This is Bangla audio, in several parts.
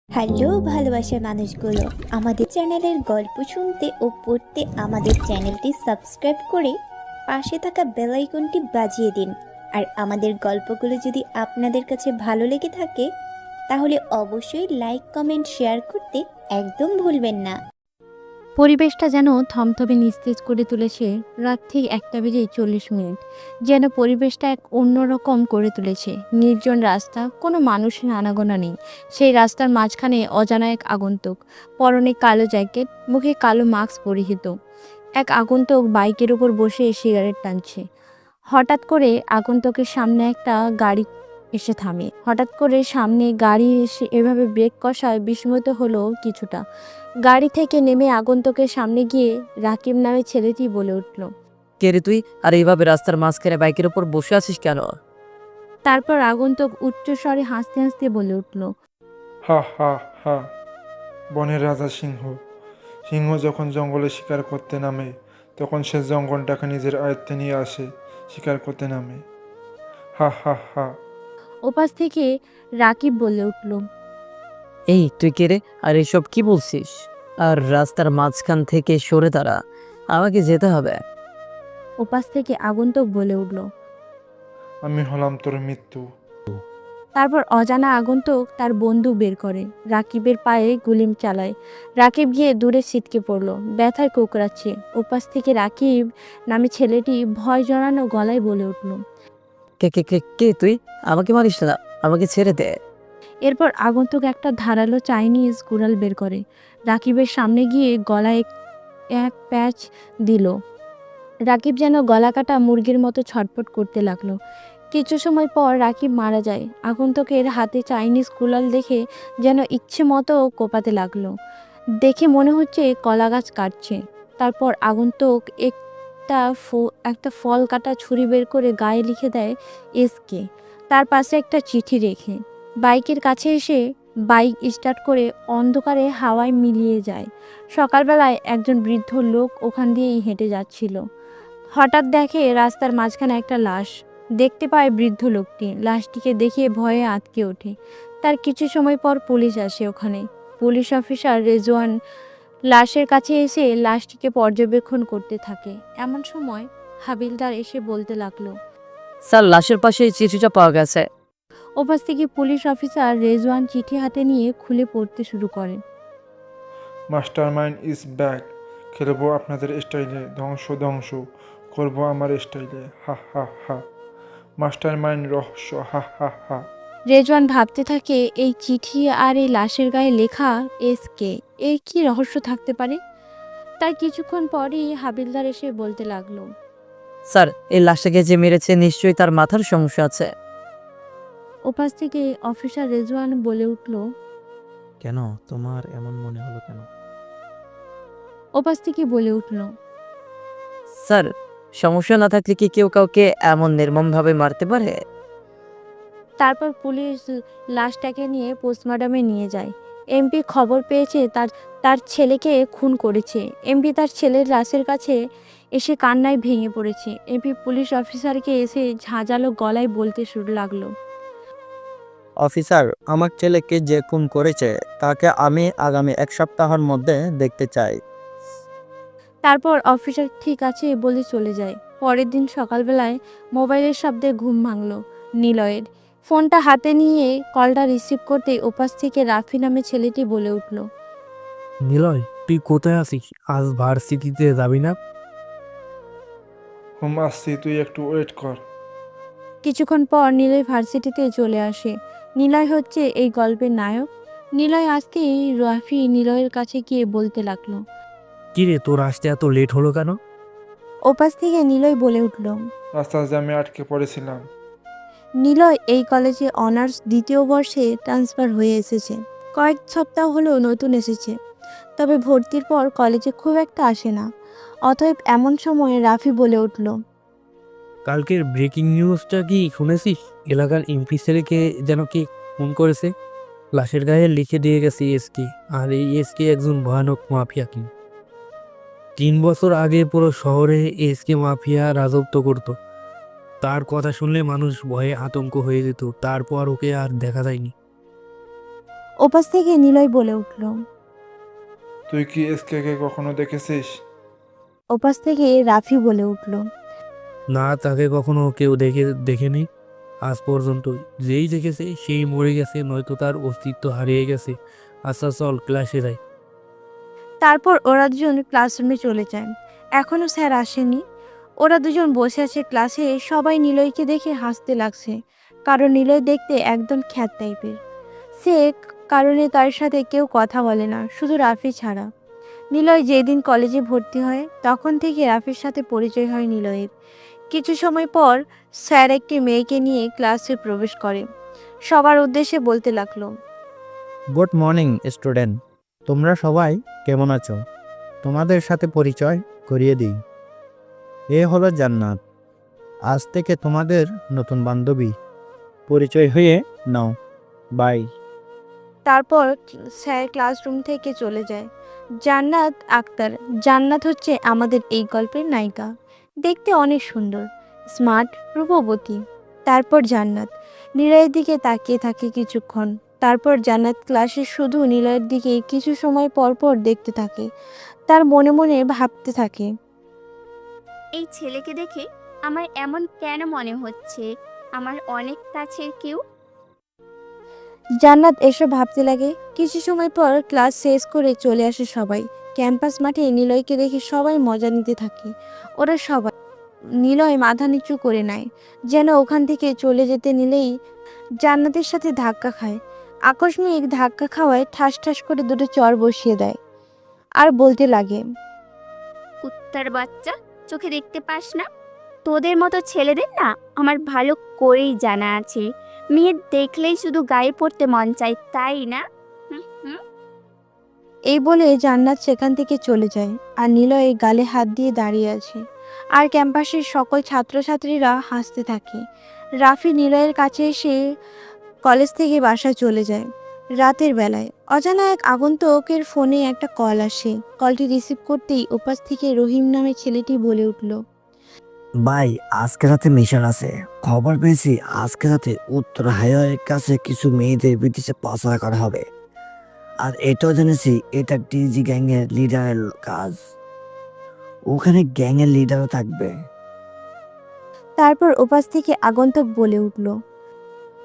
হ্যালো ভালোবাসার মানুষগুলো, আমাদের চ্যানেলের গল্প শুনতে ও পড়তে আমাদের চ্যানেলটি সাবস্ক্রাইব করে পাশে থাকা বেল আইকনটি বাজিয়ে দিন। আর আমাদের গল্পগুলো যদি আপনাদের কাছে ভালো লেগে থাকে তাহলে অবশ্যই লাইক কমেন্ট শেয়ার করতে একদম ভুলবেন না। পরিবেশটা যেন থমথমে নিস্তেজ করে তুলেছে। রাত ঠিক 1:40 যেন পরিবেশটা এক অন্যরকম করে তুলেছে। নির্জন রাস্তা, কোনো মানুষের আনাগোনা নেই। সেই রাস্তার মাঝখানে অজানা এক আগন্তুক, পরনে কালো জ্যাকেট, মুখে কালো মাস্ক পরিহিত এক আগন্তুক বাইকের উপর বসে সিগারেট টানছে। হঠাৎ করে আগন্তুকের সামনে একটা গাড়ি এসে থামে। হঠাৎ করে সামনে গাড়ি এসে এভাবে ব্রেক কষায় বিস্মিত হলো কিছুটা। গাড়ি থেকে নেমে আগন্তুকের সামনে গিয়ে রাকিব নামে ছেলেটি বলে উঠল। কে রে তুই? আর এইভাবে রাস্তার মাঝখানে বাইকের উপর বসে আছিস কেন? তারপর আগন্তুক উচ্চস্বরে হাসতে হাসতে বলে উঠল। হা হা হা। বনের রাজা সিংহ। সিংহ যখন জঙ্গলে শিকার করতে নামে তখন সে জঙ্গলটাকে নিজের আয়ত্তে নিয়ে আসে, শিকার করতে নামে। হা হা হা। ওপাশ থেকে রাকিব বলে উঠল। এই তুই কে রে? আর এসব কি বলছিস? আর রাস্তার মাঝখান থেকে সরে দাঁড়া, আমাকে যেতে হবে। ওপাশ থেকে আগন্তুক বলে উঠল। আমি হলাম তোর মৃত্যু। তারপর অজানা আগন্তুক তার বন্দুক বের করে, রাকিবের পায়ে গুলি চালায়। রাকিব গিয়ে দূরে ছিটকে পড়ল, ব্যথায় কোকড়াচ্ছে। ওপাশ থেকে রাকিব নামে ছেলেটি ভয় জড়ানো গলায় বলে উঠল। কে কে কে কে তুই? আমাকে মারিস না, আমাকে ছেড়ে দে। এরপর আগন্তুক একটা ধারালো চাইনিজ কুড়াল বের করে, রাকিবের সামনে গিয়ে গলায় এক প্যাচ দিল। রাকিব যেন গলা কাটা মুরগির মতো ছটফট করতে লাগলো। কিছু সময় পর রাকিব মারা যায়। আগন্তুকের হাতে চাইনিজ কুড়াল দেখে যেন ইচ্ছে মতো কোপাতে লাগলো। দেখে মনে হচ্ছে কলা গাছ কাটছে। তারপর আগন্তুক একটা ফল কাটা ছুরি বের করে গায়ে লিখে দেয় এসকে। তার পাশে একটা চিঠি রেখে বাইকের কাছে এসে বাইক স্টার্ট করে অন্ধকারে হাওয়ায় মিলিয়ে যায়। সকালবেলায় একজন বৃদ্ধ লোক ওখান দিয়েই হেঁটে যাচ্ছিল। হঠাৎ দেখে রাস্তার মাঝখানে একটা লাশ। দেখতে পায় বৃদ্ধ লোকটি। লাশটিকে দেখে ভয়ে আঁতকে ওঠে। তার কিছু সময় পর পুলিশ আসে ওখানে। পুলিশ অফিসার রেজওয়ান লাশের কাছে এসে লাশটিকে পর্যবেক্ষণ করতে থাকে। এমন সময় হাবিলদার এসে বলতে লাগলো। স্যার, লাশের পাশে এই চিঠিটা পাওয়া গেছে। ওপাশ থেকে পুলিশ অফিসার রেজওয়ান চিঠি হাতে নিয়ে খুলে পড়তে শুরু করে। Master mind is back. খেলবো আপনাদের স্টাইলে, ধ্বংস ধ্বংস করবো আমার স্টাইলে। হা হা হা। মাস্টার মাইন্ড রহস্য। হা হা হা। রেজওয়ান ভাবতে থাকে, এই চিঠি আর এই লাশের গায়ে লেখা এসকে, এর কি রহস্য থাকতে পারে। তার কিছুক্ষণ পরই হাবিলদার এসে বলতে লাগলো। স্যার, এই লাশটাকে যে মেরেছে নিশ্চয়ই তার মাথার সমস্যা আছে। ওপাশ থেকে অফিসার রেজওয়ান বলে উঠল। কেন তোমার এমন মনে হলো কেন? ওপাশ থেকে বলে উঠল। স্যার, সমস্যা না থাকলে কি কেউ কাউকে এমন নির্মমভাবে মারতে পারে? তারপর পুলিশ লাশটাকে নিয়ে পোস্টমর্টমে নিয়ে যায়। এমপি খবর পেয়েছে তার তার ছেলেকে খুন করেছে। এমপি তার ছেলের লাশের কাছে এসে কান্নায় ভেঙে পড়েছে। এমপি পুলিশ অফিসারকে এসে ঝাঁঝালো গলায় বলতে শুরু লাগলো। অফিসার, আমার ছেলেকে যে খুন করেছে তাকে আমি আগামী 1 সপ্তাহের মধ্যে দেখতে চাই। তারপর অফিসার ঠিক আছে বলে চলে যায়। পরের দিন সকালবেলায় মোবাইলের শব্দে ঘুম ভাঙল নিলয়ের। ফোনটা হাতে নিয়ে কলটা রিসিভ করতেই ওপাশ থেকে রাফি নামে ছেলেটি বলে উঠল। নিলয়, তুই কোথায় আছিস? আজ ভার্সিটিতে যাবি না? হুম, আসছি, তুই একটু ওয়েট কর। কিছুক্ষণ পর নিলয় ভার্সিটিতে চলে আসে। নিলয় হচ্ছে এই গল্পের নায়ক। নিলয় আসতেই রাফি নিলয়ের কাছে গিয়ে বলতে লাগলো। কি রে, তোর আসতে এত লেট হলো কেন? ওপাশ থেকে নিলয় বলে উঠল। রাস্তার জ্যামে আটকে পড়েছিলাম। নিলয় এই কলেজে অনার্স দ্বিতীয় বর্ষে ট্রান্সফার হয়ে এসেছে। কয়েক সপ্তাহ হলেও নতুন এসেছে, তবে ভর্তির পর কলেজে খুব একটা আসে না। অতএব এমন সময় রাফি বলে উঠল। কালকের ব্রেকিং নিউজটা কি শুনেছিস? এলাকার এমপি ছেলেকে যেন কি খুন করেছে। লাশের গায়ে লিখে দিয়ে গেছে এসকে। আর এই এসকে একজন ভয়ানক মাফিয়া কিং। 3 বছর আগে পুরো শহরে এসকে মাফিয়া রাজত্ব করত। তার কথা শুনলে মানুষ ভয়ে আতঙ্ক হয়ে যেত। তারপর ওকে আর দেখা যায়নি। ওপাশ থেকে নিলয় বলে উঠল। তুই কি এসকে কখনো দেখেছিস? ওপাশ থেকে রাফি বলে উঠল। না, তাকে কখনো কেউ দেখেনি আজ পর্যন্ত। যেই দেখেছে সেই মরে গেছে, নয়তো তার অস্তিত্ব হারিয়ে গেছে। আচ্ছা চল ক্লাসে যাই। তারপর ওরা দুজন ক্লাসরুমে চলে যায়। এখনও স্যার আসেনি। ওরা দুজন বসে আছে ক্লাসে। সবাই নিলয়কে দেখে হাসতে লাগছে, কারণ নিলয় দেখতে একদম খ্যাত টাইপের। সে কারণে তার সাথে কেউ কথা বলে না, শুধু রাফি ছাড়া। নিলয় যেদিন কলেজে ভর্তি হয় তখন থেকে রাফির সাথে পরিচয় হয় নিলয়ের। কিছু সময় পর স্যার একটি মেয়েকে নিয়ে ক্লাসে প্রবেশ করে। সবার উদ্দেশ্যে বলতে লাগলো। গুড মর্নিং স্টুডেন্ট, তোমরা সবাই কেমন আছো? তোমাদের সাথে পরিচয় করিয়ে দিই। এ হলো জান্নাত, আজ থেকে তোমাদের নতুন বান্ধবী। পরিচয় হয়ে নাও। বাই। তারপর স্যার ক্লাসরুম থেকে চলে যায়। জান্নাত আক্তার। জান্নাত হচ্ছে আমাদের এই গল্পের নায়িকা। দেখতে অনেক সুন্দর, স্মার্ট, রূপবতী। তারপর জান্নাত নিলয়ের দিকে তাকিয়ে থাকে কিছুক্ষণ। তারপর জান্নাত ক্লাসে শুধু নিলয়ের দিকে কিছু সময় পর পর দেখতে থাকে। তার মনে মনে ভাবতে থাকে, এই ছেলেকে দেখে আমার এমন কেন মনে হচ্ছে আমার অনেক কাছের কেউ। জান্নাত এসব ভাবতে লাগে। কিছু সময় পর ক্লাস শেষ করে চলে আসে সবাই। ক্যাম্পাস মাঠে নিলয়কে দেখে সবাই মজা নিতে থাকে। ওরা সবাই নিলয় মাথা নিচু করে নেয়, যেন ওখান থেকে চলে যেতে নিলেই জান্নাতের সাথে ধাক্কা খায়। আকস্মিক ধাক্কা খাওয়ায় ঠাস ঠাস করে দুটো চর বসিয়ে দেয় আর বলতে লাগে, কুত্তার বাচ্চা, চোখে দেখতে পাস না? তোদের মতো ছেলেদের না আমার ভালো করেই জানা আছে, মেয়ে দেখলেই শুধু গায়ে পড়তে মন চায়, তাই না? হুম হুম। এই বলে জান্নাত সেখান থেকে চলে যায়। আর নিলয় গালে হাত দিয়ে দাঁড়িয়ে আছে। আর ক্যাম্পাসের সকল ছাত্রছাত্রীরা হাসতে থাকে। রাফি নিলয়ের কাছে এসে কলেজ থেকে বাসায় চলে যায়। রাতের বেলায় অজানা এক আগন্তুকের ফোনে একটা কল আসে। কলটি রিসিভ করতেই ওপাশ থেকে রহিম নামে ছেলেটি বলে উঠল। ভাই, আজকে রাতে মিশন আছে। খবর পেয়েছি আজকে রাতে উত্তর হাইওয়ের কাছে কিছু মেয়েদের বিদেশে পাচার করা হবে। আর এটাও জেনেছি এটা টিজি গ্যাংয়ের লিডারের কাজ। ওখানে গ্যাংয়ের লিডারও থাকবে। তারপর ওপাশ থেকে আগন্তুক বলে উঠল।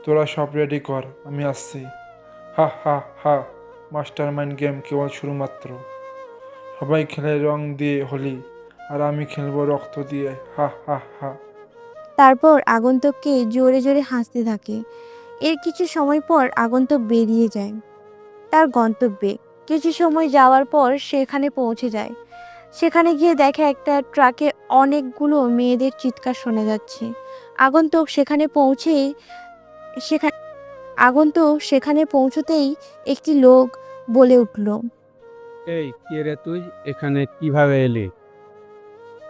তোরা সব রেডি কর, আমি আসছি। হা হা হা, মাস্টার মাইন্ড গেম কেবল শুরু মাত্র। সবাই খেলে রং দিয়ে হোলি, আর আমি খেলবো রক্ত দিয়ে। হা হা হা। তারপর আগন্তুককে জোরে জোরে হাসতে থাকে। এর কিছু সময় পর আগন্তুক বেরিয়ে যায় তার গন্তব্যে। কিছু সময় যাওয়ার পর সেখানে পৌঁছে যায়। সেখানে গিয়ে দেখে একটা ট্রাকে অনেকগুলো মেয়েদের চিৎকার শোনা যাচ্ছে। আগন্তুক সেখানে পৌঁছতেই একটি লোক বলে উঠল। এই কে রে তুই? এখানে কিভাবে এলি?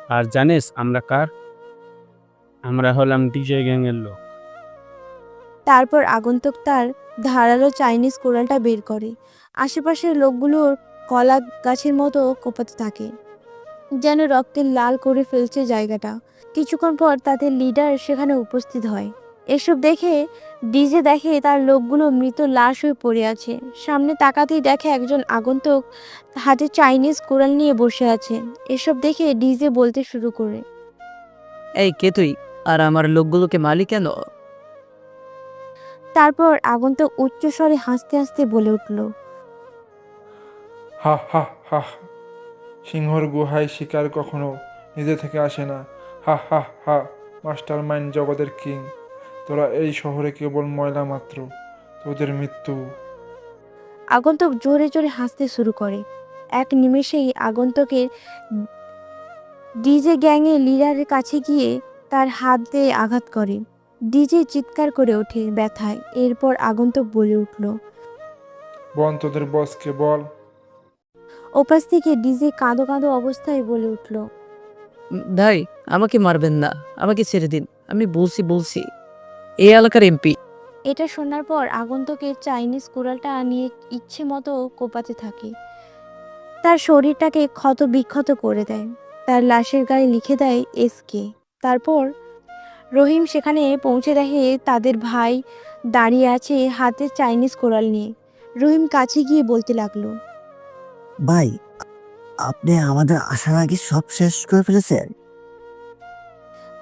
আর জানিস আমরা কার? আমরা হলাম ডিজে গ্যাংয়ের লোক। তারপর আগন্তুক তার ধারালো চাইনিজ কোরালটা বের করে। আশেপাশের লোকগুলোর কলা গাছের মতো কোপাতে থাকে, যেন রক্তের লাল করে ফেলছে জায়গাটা। কিছুক্ষণ পর তাদের লিডার সেখানে উপস্থিত হয়। এসব দেখে ডিজে দেখে তার লোকগুলো মৃত লাশ হয়ে পড়ে আছে। সামনে তাকাতেই দেখে একজন আগন্তুক হাতে চাইনিজ কোরাল নিয়ে বসে আছে। এসব দেখে ডিজে বলতে শুরু করে। এই কে তুই? আর আমার লোকগুলোকে মালি কেন? তারপর আগন্তুক উচ্চস্বরে হাসতে হাসতে বলে উঠল। হা হা হা। সিংহর গুহায় শিকার কখনো নিজে থেকে আসে না। হা হা হা। মাস্টার মাইন্ড জগতের কিং, তোরা এই শহরে কেবল ময়লা মাত্র। তোদের মৃত্যু। আগন্তুক জোরে জোরে হাসতে শুরু করে। এক নিমেষেই আগন্তুকের ডিজে গ্যাংয়ের লিডারের কাছে গিয়ে তার হাত দিয়ে আঘাত করে। ডিজে চিৎকার করে ওঠে ব্যথায়। এরপর আগন্তুক বলে উঠল। বল তোদের বসকে বল। ওপাশ থেকে ডিজে কাঁদো কাঁদো অবস্থায় বলে উঠল। ভাই, আমাকে মারবেন না, আমাকে ছেড়ে দিন। আমি বলছি এই এলাকার এমপি। এটা শোনার পর আগন্তুকের চাইনিজ কুড়ালটা নিয়ে ইচ্ছে মতো কোপাতে থাকে। তার শরীরটাকে ক্ষত বিক্ষত করে দেয়। তার লাশের গায়ে লিখে দেয় এসকে। তারপর রহিম সেখানে পৌঁছে দেখে তাদের ভাই দাঁড়িয়ে আছে হাতে চাইনিজ কোরাল নিয়ে। রহিম কাছে গিয়ে বলতে লাগলো, ভাই, আপনি আমাদের আসার আগে সব শেষ করে ফেলেছেন।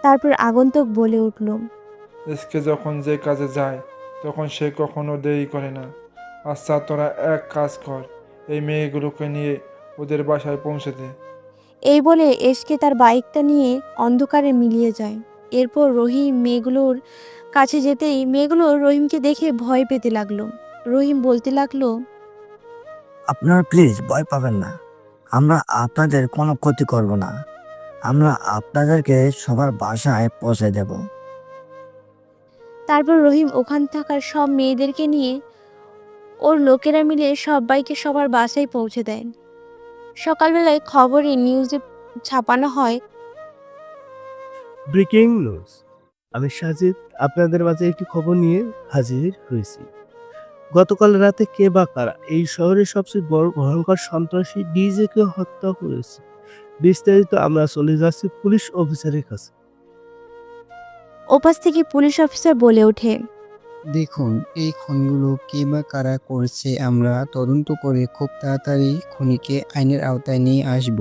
তারপর আগন্তুক বলে উঠল, এসকে যখন যে কাজে যায় তখন সে কখনো দেরি করে না। আচ্ছা, তোরা এক কাজ কর, এই মেয়েগুলোকে নিয়ে ওদের বাসায় পৌঁছে দে। এই বলে এসকে তার বাইকটা নিয়ে অন্ধকারে মিলিয়ে যায়। এরপর রহিম মেয়েগুলোর কাছে যেতেই মেয়েগুলো রহিমকে দেখে ভয় পেতে লাগলো। রহিম বলতে লাগলো, আপনারা প্লিজ ভয় পাবেন না, আমরা আপনাদের কোনো ক্ষতি করব না। আমরা আপনাদেরকে সবার বাসায় পৌঁছে দেব। তারপর রহিম ওখান থাকার সব মেয়েদেরকে নিয়ে ওর লোকেরা মিলে সবাইকে সবার বাসায় পৌঁছে দেয়। সকালবেলায় খবরে নিউজে ছাপানো হয়, ব্রেকিং নিউজ। আমি সাজিদ আপনাদের মাঝে একটি খবর নিয়ে হাজির হয়েছি। গতকাল রাতে কে বা কারা এই শহরের সবচেয়ে বড় ভয়ঙ্কর সন্ত্রাসী ডিজেকে হত্যা করেছে। বিস্তারিত আমরা চলে যাচ্ছি পুলিশ অফিসারের কাছে। ওপাশ থেকে পুলিশ অফিসার বলে ওঠে, দেখুন, এই খুনগুলো কে বা কারা করছে আমরা তদন্ত করে খুব তাড়াতাড়ি খুনিকে আইনের আওতায় নিয়ে আসব।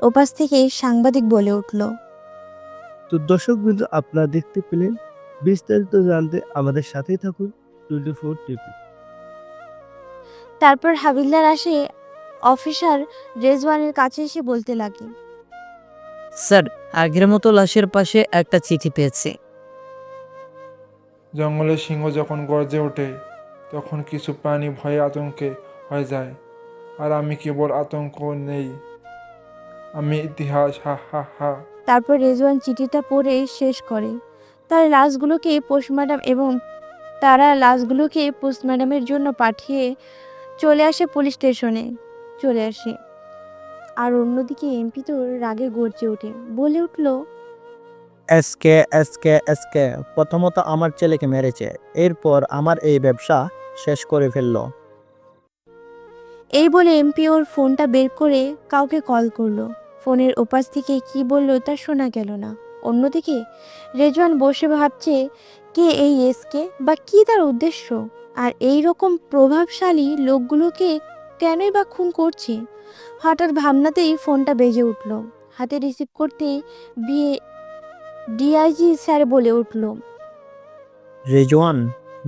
ওপাশ থেকে সাংবাদিক বলে উঠল, তো দর্শক বিন্দু, আপনারা দেখতে পেলেন। বিস্তারিত জানতে আমাদের সাথেই থাকুন 24 টিভি। তারপর হাবিলদার আসে অফিসার রেজওয়ানের কাছে এসে বলতে লাগে, স্যার, আগের মতো লাশের পাশে একটা চিঠি পেয়েছি। জঙ্গলের সিংহ যখন গর্জে ওঠে তখন কিছু প্রাণী ভয়ে আতঙ্কে হয়ে যায়, আর আমি কেবল আতঙ্ক নেই, আমি ইতিহাস। হা হা হা। তারপর রেজওয়ান চিঠিটা পড়ে শেষ করে। তারা লাশগুলোকে পোস্টমর্টমের জন্য পাঠিয়ে চলে আসে পুলিশ স্টেশনে চলে আসে। আর অন্যদিকে এমপি তো রাগে গর্জে ওঠে, বলে উঠল, এসকে এসকে এসকে প্রথমত আমার ছেলেকে মেরেছে, এরপর আমার এই ব্যবসা শেষ করে ফেললো। এই বলে এমপি ওর ফোনটা বের করে কাউকে কল করলো। ফোনের ওপাশ থেকে কি বললো তা শোনা গেল না। অন্যদিকে রেজওয়ান বসে ভাবছে, কে এই এসকে, বা কি তার উদ্দেশ্য, আর এই রকম প্রভাবশালী লোকগুলোকে কেনই বা খুন করছে। হঠাৎ ভাবনাতেই ফোনটা বেজে উঠল। হাতে রিসিভ করতে ডিআইজি স্যার বলে উঠল, রেজওয়ান,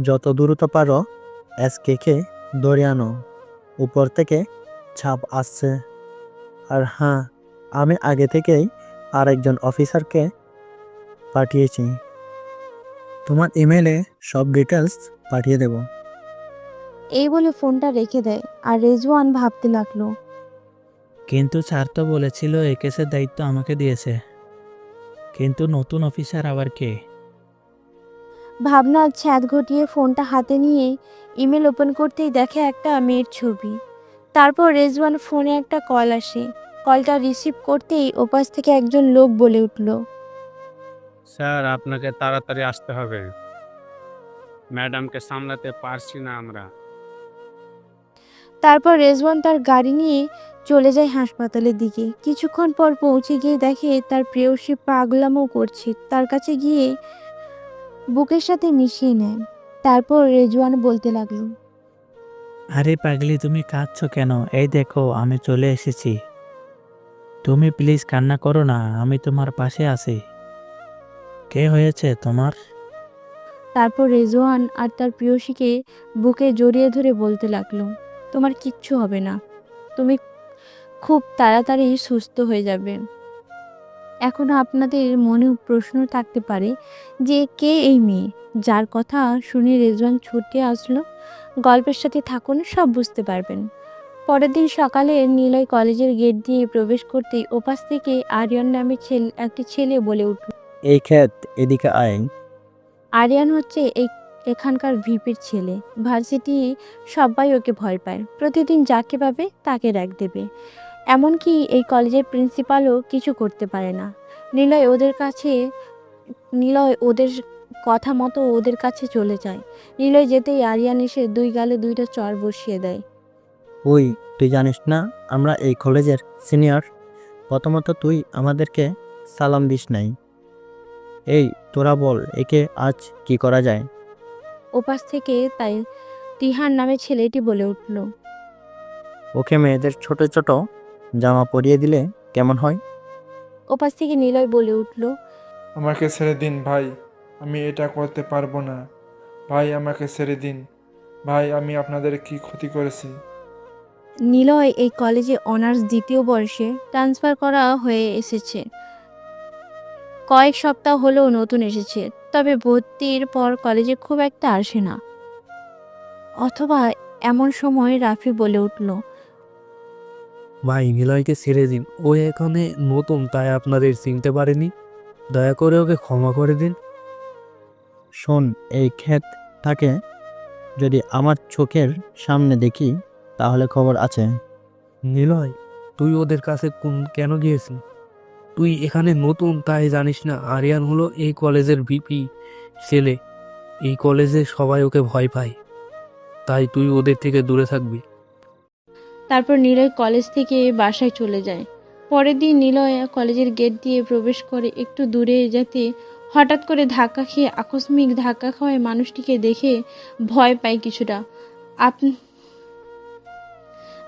যত দ্রুত পারো এসকে ধরে আনো, উপর থেকে ছাপ আসছে। আর হ্যাঁ, আমি আগে থেকেই আরেকজন অফিসারকে পাঠিয়েছি, তোমার ইমেলে সব ডিটেলস পাঠিয়ে দেব। এই বলে ফোনটা রেখে দেয়। আর রেজওয়ান ভাবতে লাগলো, কিন্তু স্যার তো বলেছিল এই কেসের দায়িত্ব আমাকে দিয়েছে, কিন্তু নতুন অফিসার আবার কে? ভাবনা ছ্যাদ ঘটিয়ে ফোনটা হাতে নিয়ে ইমেল ওপেন করতেই দেখে একটা মেয়ের ছবি। তারপর রেজওয়ান ফোনে একটা কল আসে। কলটা রিসিভ করতেই ওপাশ থেকে একজন লোক বলে উঠল, স্যার, আপনাকে তাড়াতাড়ি আসতে হবে, ম্যাডামকে সামলাতে পারছি না আমরা। তারপর রেজওয়ান তার গাড়ি নিয়ে চলে যায় হাসপাতালের দিকে। কিছুক্ষণ পর পৌঁছে গিয়ে দেখে তার প্রেয়সী পাগলামো করছে। তার কাছে গিয়ে বুকের সাথে মিশিয়ে নেয়। তারপর রেজওয়ান বলতে লাগলো, আরে পাগলি, তুমি কাঁদছো কেন? এই দেখো, আমি চলে এসেছি। তুমি প্লিজ কান্না করো না, আমি তোমার পাশে আছি। কে হয়েছে তোমার? তারপর রেজওয়ান আর তার প্রেয়সীকে বুকে জড়িয়ে ধরে বলতে লাগলো, তোমার কিচ্ছু হবে না, তুমি খুব তাড়াতাড়ি সুস্থ হয়ে যাবে। এখনো আপনাদের মনে প্রশ্ন থাকতে পারে যে কে এই মেয়ে, যার কথা শুনে রেজওয়ান ছুটে আসলো। গল্পের সাথে থাকুন, সব বুঝতে পারবেন। পরের দিন সকালে নিলয় কলেজের গেট দিয়ে প্রবেশ করতেই ওপাশ থেকে আরিয়ান নামে একটি ছেলে বলে উঠল, এই ক্ষেত এদিকে আয়। আরিয়ান হচ্ছে এখানকার ভিপির ছেলে। ভার্সিটি সবাই ওকে ভয় পায়, প্রতিদিন যাকে পাবে তাকে র্যাক দেবে। এমনকি এই কলেজের প্রিন্সিপালও কিছু করতে পারে না। নিলয় ওদের কথা মতো ওদের কাছে চলে যায়। নিলয় যেতেই আরিয়ান এসে দুই গালে দুইটা চড় বসিয়ে দেয়। ওই, তুই জানিস না আমরা এই কলেজের সিনিয়র? প্রথমত তুই আমাদেরকে সালাম দিস নাই। এই তোরা বল, একে আজ কি করা যায়? ওপাশ থেকে তাই তিহার নামে ছেলেটি বলে উঠল। ওকে মেয়েদের ছোট ছোট জামা পরিয়ে দিলে কেমন হয়? ওপাশ থেকে নিলয় বলে উঠল। আমাকে ছেড়ে দিন ভাই, আমি এটা করতে পারবো না। ভাই আমাকে ছেড়ে দিন ভাই, আমি আপনাদের কি ক্ষতি করেছি? নিলয় এই কলেজে অনার্স দ্বিতীয় বর্ষে ট্রান্সফার করা হয়ে এসেছে। কয়েক সপ্তাহ হলেও নতুন এসেছে, তবে ভর্তির পর কলেজে খুব একটা আসে না। অথবা এমন সময় রাফি বলে উঠল। ভাই নিলয়কে ছেড়ে দিন, ও এখানে নতুন তাই আপনাদের চিনতে পারেনি, দয়া করে ওকে ক্ষমা করে দিন। শোন, এই ক্ষেতটাকে যদি আমার চোখের সামনে দেখি তাহলে খবর আছে। নিলয়, তুই ওদের কাছে কেন গিয়েছিস? তুই এখানে নতুন তাই জানিস না আরিয়ান হলো এই কলেজের ভিপি ছেলে। এই কলেজে সবাই ওকে ভয় পায়, তাই তুই ওদের থেকে দূরে থাকবি। তারপর নিলয় কলেজ থেকে বাসায় চলে যায়। পরের দিন নিলয় কলেজের গেট দিয়ে প্রবেশ করে একটু দূরে যেতে হঠাৎ করে ধাক্কা খেয়ে আকস্মিক ধাক্কা খাওয়ায় মানুষটিকে দেখে ভয় পায় কিছুটা।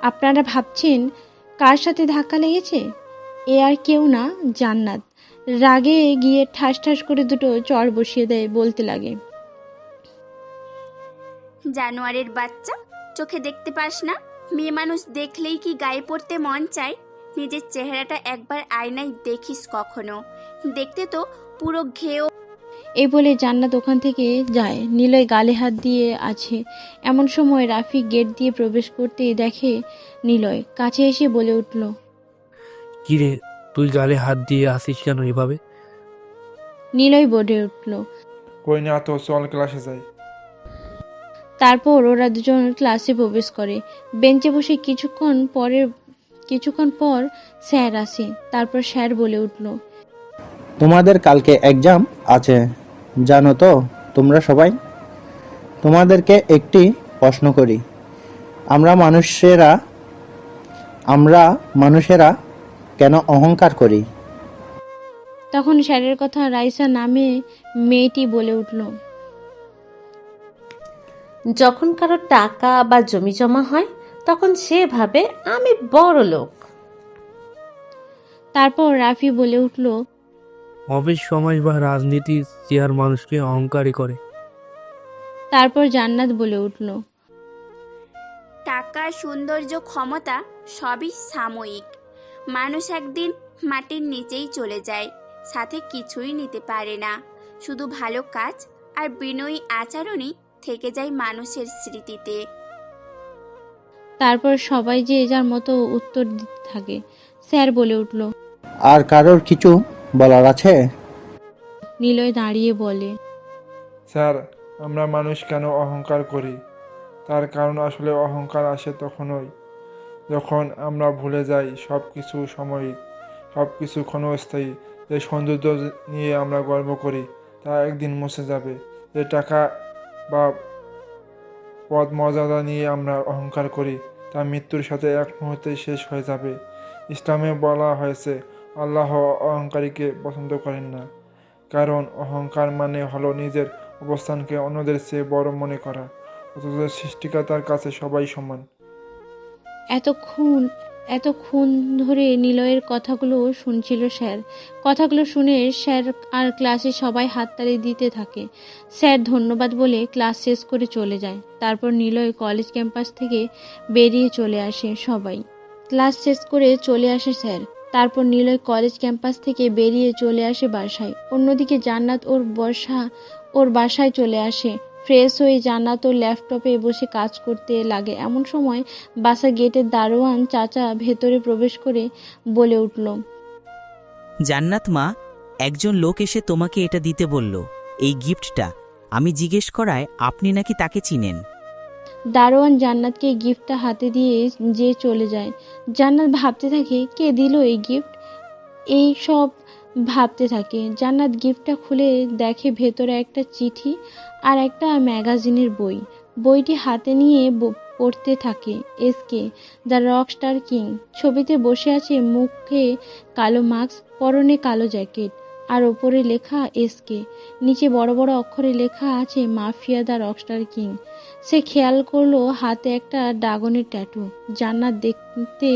আপনারা ভাবছেন কার সাথে ধাক্কা লেগেছে? এ আর কেউ না, জান্নাত। রাগে গিয়ে ঠাস ঠাস করে দুটো চড় বসিয়ে দেয়, বলতে লাগে। জানোয়ারের বাচ্চা, চোখে দেখতে পাস না? মেয়ে মানুষ দেখলেই কি গায়ে পড়তে মন চায়? নিজের চেহারাটা একবার আয়নায় দেখিস কখনো? দেখতে তো পুরো ঘেও। এই বলে জান্নাত ওখান থেকে যায়। নিলয় গালে হাত দিয়ে আছে। এমন সময় রাফি গেট দিয়ে প্রবেশ করতেই দেখে নিলয়, কাছে এসে বলে উঠল। কিরে, তুই গালে হাত দিয়ে আসিস কেন এভাবে? নিলয় বলে উঠল। কই না তো, চল ক্লাসে যাই। তারপর ওরা দুজন ক্লাসে প্রবেশ করে। বেঞ্চে বসে কিছুক্ষণ পর স্যার আসে। তারপর স্যার বলে উঠল। তোমাদের কালকে এক্সাম আছে, জানো তো তোমরা সবাই? তোমাদেরকে একটি প্রশ্ন করি, আমরা মানুষেরা কেন অহংকার করি? তখন স্যারের কথা রাইসা নামে মেয়েটি বলে উঠল। যখন কারো টাকা বা জমি জমা হয় তখন সে ভাবে আমি বড় লোক। তারপর রাফি বলে উঠল। অফিস সমাজ বা রাজনীতির চেয়ার মানুষকে অহংকারী করে। তারপর জান্নাত বলে উঠল। টাকা, সৌন্দর্য, ক্ষমতা সবই সাময়িক। মানুষ একদিন মাটির নিচেই চলে যায়, সাথে কিছুই নিতে পারে না। শুধু ভালো কাজ আর বিনয়ী আচরণই থেকে যায় মানুষের স্মৃতিতে। তারপর সবাই যে যার মতো উত্তর দিতে থাকে। স্যার বলে উঠল। আর কারোর কিছু বলার আছে? নিলয় দাঁড়িয়ে বলে। স্যার, আমরা মানুষ কেন অহংকার করি? তার কারণ আসলে অহংকার আসে তখনই যখন আমরা ভুলে যাই সব কিছু সাময়িক, সব কিছু ক্ষণস্থায়ী। যে সৌন্দর্য নিয়ে আমরা গর্ব করি তা একদিন মুছে যাবে। যে টাকা বা পদ মর্যাদা নিয়ে আমরা অহংকার করি তা মৃত্যুর সাথে এক মুহূর্তেই শেষ হয়ে যাবে। ইসলামে বলা হয়েছে আল্লাহ অহংকারীকে পছন্দ করেন না, কারণ অহংকার মানে হলো নিজের অবস্থানকে অন্যদের চেয়ে বড় মনে করা, অথচ সৃষ্টিকর্তার কাছে সবাই সমান। এতক্ষণ ধরে নিলয়ের কথাগুলো শুনছিল স্যার। কথাগুলো শুনে স্যার আর ক্লাসে সবাই হাততালি দিতে থাকে। স্যার ধন্যবাদ বলে ক্লাস শেষ করে চলে যায়। তারপর নিলয় কলেজ ক্যাম্পাস থেকে বেরিয়ে চলে আসে। সবাই ক্লাস শেষ করে চলে আসে স্যার। তারপর নিলয় কলেজ ক্যাম্পাস থেকে বেরিয়ে চলে আসে বাসায়। অন্যদিকে জান্নাত ওর বাসায় চলে আসে। ফ্রেশ হয়ে জান্নাত ওর ল্যাপটপে বসে কাজ করতে লাগে। এমন সময় বাসা গেটের দারোয়ান চাচা ভেতরে প্রবেশ করে বলে উঠল। জান্নাত মা, একজন লোক এসে তোমাকে এটা দিতে বলল, এই গিফটটা। আমি জিজ্ঞেস করায় আপনি নাকি তাকে চিনেন। দারোয়ান জান্নাতকে গিফটটা হাতে দিয়ে যে চলে যায়। জান্নাত ভাবতে থাকে কে দিল এই গিফট। এই সব ভাবতে থাকে। জান্নাত গিফটটা খুলে দেখে ভেতরে একটা চিঠি আর একটা ম্যাগাজিনের বই। বইটি হাতে নিয়ে পড়তে থাকে। SK the Rockstar king. ছবিতে বসে আছে, মুখে কালো মাস্ক, পরনে কালো জ্যাকেট, আর ওপরে লেখা এসকে। নিচে বড় বড় অক্ষরে লেখা আছে মাফিয়া দ্য রকস্টার কিং। সে খেয়াল করলো হাতে একটা ড্রাগনের ট্যাটু। জান্নাত দেখতে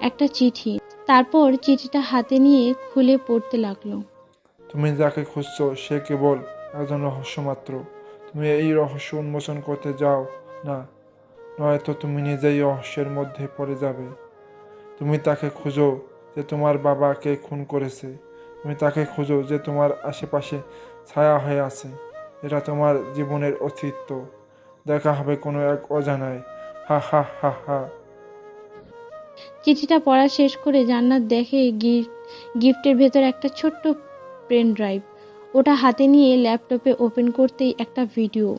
একটা চিঠি, তারপর চিঠিটা হাতে নিয়ে খুলে পড়তে লাগলো। তুমি যাকে খুঁজছো সে কেবল একজন রহস্য মাত্র। তুমি এই রহস্য উন্মোচন করতে যাও না, নয়তো তুমি নিজেই রহস্যের মধ্যে পড়ে যাবে। তুমি তাকে খুঁজো যে তোমার বাবাকে খুন করেছে। তুমি তাকে খুঁজো যে তোমার আশেপাশে ছায়া হয়ে আছে। এটা তোমার জীবনের অস্তিত্ব। দেখা হবে কোনো এক অজানায়। হা হা হা হা। চিঠিটা পড়া শেষ করে জান্নাত দেখে গিফটের ভেতর একটা ছোট্ট পেন ড্রাইভ। ওটা হাতে নিয়ে ল্যাপটপে ওপেন করতেই একটা ভিডিও।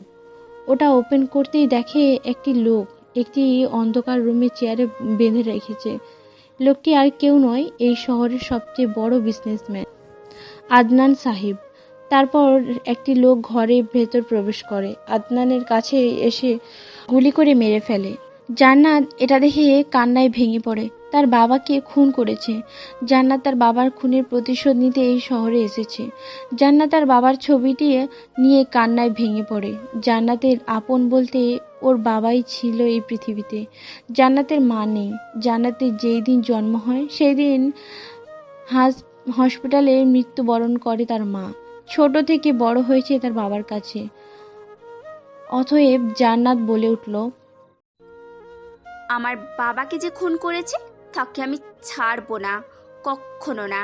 ওটা ওপেন করতেই দেখে একটি লোক একটি অন্ধকার রুমে চেয়ারে বেঁধে রেখেছে। লোকটি আর কেউ নয়, এই শহরের সবচেয়ে বড় বিজনেসম্যান আদনান সাহিব। তারপর একটি লোক ঘরের ভেতর প্রবেশ করে, আদনানের কাছে এসে গুলি করে মেরে ফেলে। জান্নাত এটা দেখে কান্নায় ভেঙে পড়ে। তার বাবাকে খুন করেছে। জান্নাত তার বাবার খুনের প্রতিশোধ নিতে এই শহরে এসেছে। জান্নাত তার বাবার ছবিটি নিয়ে কান্নায় ভেঙে পড়ে। জান্নাতের আপন বলতে ওর বাবাই ছিল এই পৃথিবীতে। জান্নাতের মা নেই। জান্নাতের যেই দিন জন্ম হয় সেই দিন হসপিটালে মৃত্যুবরণ করে তার মা। ছোট থেকে বড় হয়েছে তার বাবার কাছে। অতএব জান্নাত বলে উঠল, আমার বাবাকে যে খুন করেছে তাকে আমি ছাড়বো না, কখনো না।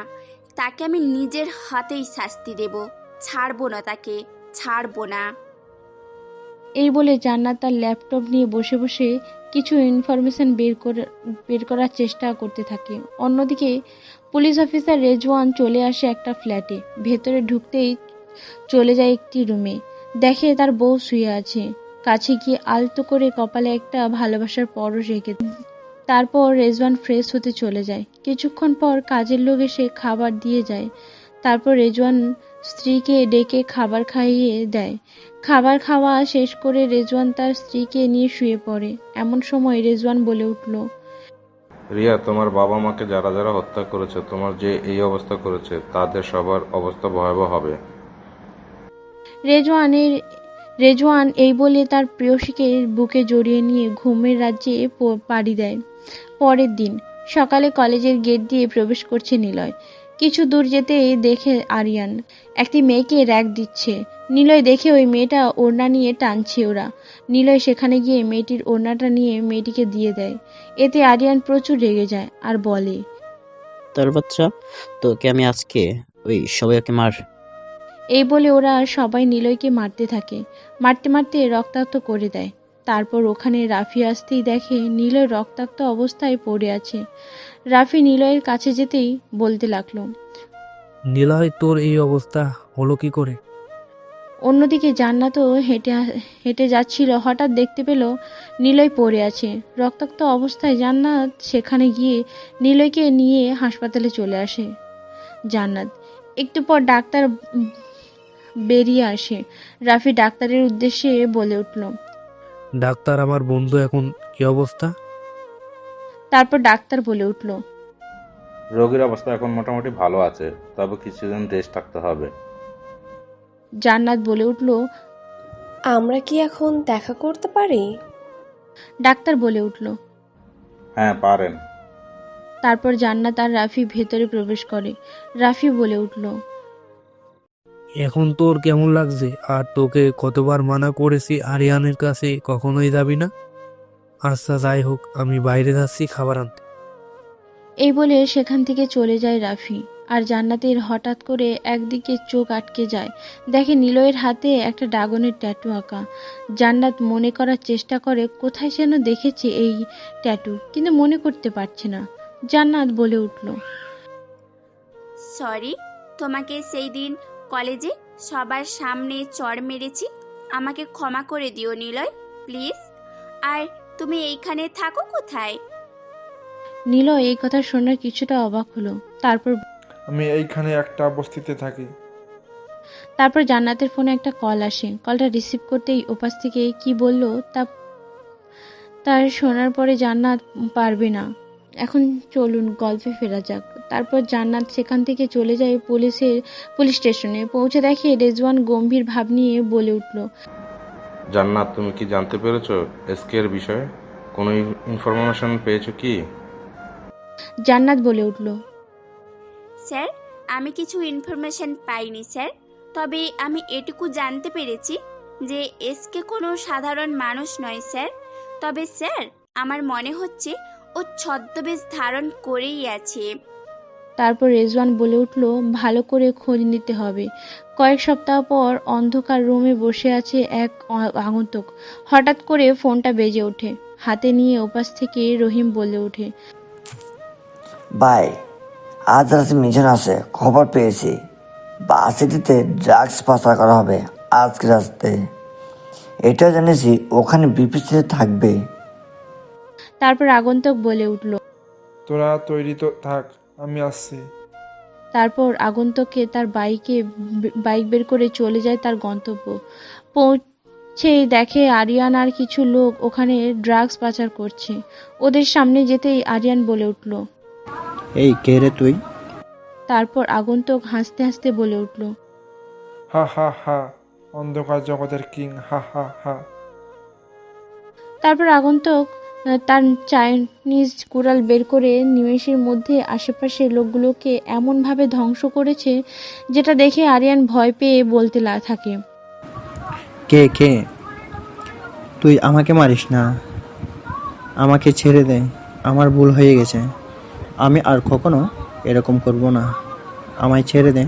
তাকে আমি নিজের হাতেই শাস্তি দেব। ছাড়বো না, তাকে ছাড়বো না। এই বলে জান্নাত তার ল্যাপটপ নিয়ে বসে বসে কিছু ইনফরমেশন বের করার চেষ্টা করতে থাকে। অন্যদিকে পুলিশ অফিসার রেজওয়ান চলে আসে একটা ফ্ল্যাটে। ভেতরে ঢুকতেই চলে যায় একটি রুমে, দেখে তার বউ শুয়ে আছে। কাছে গিয়ে আলতো করে কপালে একটা ভালোবাসার পরশ রেখে তারপর রেজওয়ান ফ্রেশ হতে চলে যায়। কিছুক্ষণ পর কাজের লোক এসে খাবার দিয়ে যায়। তারপর রেজওয়ান স্ত্রীকে ডেকে খাবার খাইয়ে দেয়। খাবার খাওয়া শেষ করে রেজওয়ান তার স্ত্রীকে নিয়ে শুয়ে পড়ে। এমন সময় রেজওয়ান বলে উঠল, রিয়া, তোমার বাবা মাকে যারা যারা হত্যা করেছে, তোমার যে এই অবস্থা করেছে, তাদের সবার অবস্থা ভয়াবহ হবে। রেজওয়ান এই বলে তার প্রেয়সীকে বুকে জড়িয়ে নিয়ে ঘুমের রাজ্যে পাড়ি দেয়। পরের দিন সকালে কলেজের গেট দিয়ে প্রবেশ করছে নিলয়। কিছু দূর যেতেই দেখে আরিয়ান একটি মেয়েকে র‍্যাগ দিচ্ছে। নিলয় দেখে ওই মেয়েটা ওড়না নিয়ে টানছে ওরা। নিলয় সেখানে গিয়ে মেয়েটির ওড়নাটা নিয়ে মেয়েটিকে দিয়ে দেয়। এতে আরিয়ান প্রচুর রেগে যায় আর বলে, তোর বাচ্চা, তোকে আমি আজকে ওই সবাইকে মার। এই বলে ওরা সবাই নিলয়কে মারতে থাকে। মারতে মারতে রক্তাক্ত করে দেয়। তারপর ওখানে রাফি আসতেই দেখে নিলয় রক্তাক্ত অবস্থায় পড়ে আছে। রাফি নিলয়ের কাছে যেতেই বলতে লাগলো, নিলয়, তোর এই অবস্থা হলো কি করে? অন্যদিকে জান্নাতও হেঁটে যাচ্ছিল। হঠাৎ দেখতে পেল নিলয় পড়ে আছে রক্তাক্ত অবস্থায়। জান্নাত সেখানে গিয়ে নিলয়কে নিয়ে হাসপাতালে চলে আসে। জান্নাত একটু পর ডাক্তার বেরিয়ে আসে। রাফি ডাক্তারের উদ্দেশ্যে বলে উঠল, ডাক্তার, আমার বন্ধু এখন কি অবস্থা? তারপর ডাক্তার বলে উঠল, রোগীর অবস্থা এখন মোটামুটি ভালো আছে, তবে কিছুদিন রেস্ট থাকতে হবে। জান্নাত বলে উঠল, আমরা কি এখন দেখা করতে পারি? ডাক্তার বলে উঠল। হ্যাঁ, পারেন। তারপর জান্নাত আর রাফি ভেতরে প্রবেশ করে। রাফি বলে উঠল, এখন তোর কেমন লাগছে? আর তোকে কতবার মানা করেছি আরিয়ানের কাছে কখনোই যাবি না। আচ্ছা, যাই হোক, আমি বাইরে যাচ্ছি খাবার আনতে। এই বলে সেখান থেকে চলে যায় রাফি। আর জান্নাতের হঠাৎ করে একদিকে চোখ আটকে যায়। দেখে নিলয়ের হাতে একটা ড্রাগনের ট্যাটু আঁকা। জান্নাত মনে করার চেষ্টা করে কোথায় যেন দেখেছে এই ট্যাটু, কিন্তু মনে করতে পারছে না। জান্নাত বলে উঠল, সরি, তোমাকে সেই দিন কলেজে সবার সামনে চড় মেরেছি। আমাকে ক্ষমা করে দিও নিলয়, প্লিজ। আর তুমি এইখানে থাকো কোথায়? নিলয় এই কথা শুনে কিছুটা অবাক হলো। আমি এইখানে একটা বস্তিতে থাকি। তারপর জান্নাতের ফোনে একটা কল আসে। কলটা রিসিভ করতেই ওপাশ থেকে কি বলল তার শোনার পরে জান্নাত পারবে না এখন চলুন গল্পে ফেরা যাক। তারপর জান্নাত সেখান থেকে চলে যায় পুলিশ স্টেশনে। পৌঁছে দেখে রেজওয়ান গম্ভীর ভাব নিয়ে বলে উঠল, জান্নাত, তুমি কি জানতে পেরেছো এসকে এর বিষয়ে? কোনো ইনফরমেশন পেয়েছো কি? জান্নাত বলে উঠল, স্যার, আমি কিছু ইনফরমেশন পাইনি স্যার, তবে আমি এটুকু জানতে পেরেছি যে এসকে কোনো সাধারণ মানুষ নয় স্যার। তবে স্যার, আমার মনে হচ্ছে ও ছদ্মবেশ ধারণ করেই আছে। তারপর রেজওয়ান বলে উঠল, ভালো করে খোঁজ নিতে হবে। কয়েক সপ্তাহ পর অন্ধকার রুমে বসে আছে এক আগন্তুক। হঠাৎ করে ফোনটা বেজে ওঠে। হাতে নিয়ে ওপাশ থেকে রহিম বলে ওঠে, ভাই, আজ রাতে মিশন আছে, খবর পেয়েছি। বাসিটিতে ড্রাগস পাচার করা হবে আজকে রাতে। এটাও জেনেছি ওখানে বিপিসি থাকবে। তারপর আগন্তুক বলে উঠল, তোরা তৈরি তো থাক, আমি আসছি। তারপর আগন্তুককে তার বাইক বের করে চলে যায় তার গন্তব্য। পৌঁছে দেখে আরিয়ান আর কিছু লোক ওখানে ড্রাগস পাচার করছে। ওদের সামনে যেতেই আরিয়ান বলে উঠল। এই কে রে তুই? তারপর আগন্তুক হাসতে হাসতে বলে উঠল, হা হা হা, অন্ধকার জগতের কিং, হা হা হা। তারপর আগন্তুক তার চাইনিজ কুড়াল বের করে নিমেষের মধ্যে আশেপাশের লোকগুলোকে এমনভাবে ধ্বংস করেছে যেটা দেখে আরিয়ান ভয় পেয়ে বলতে থাকে, কে কে? তুই আমাকে মারিস না, আমাকে ছেড়ে দে। আমার ভুল হয়ে গেছে, আমি আর কখনো এরকম করব না, আমায় ছেড়ে দে।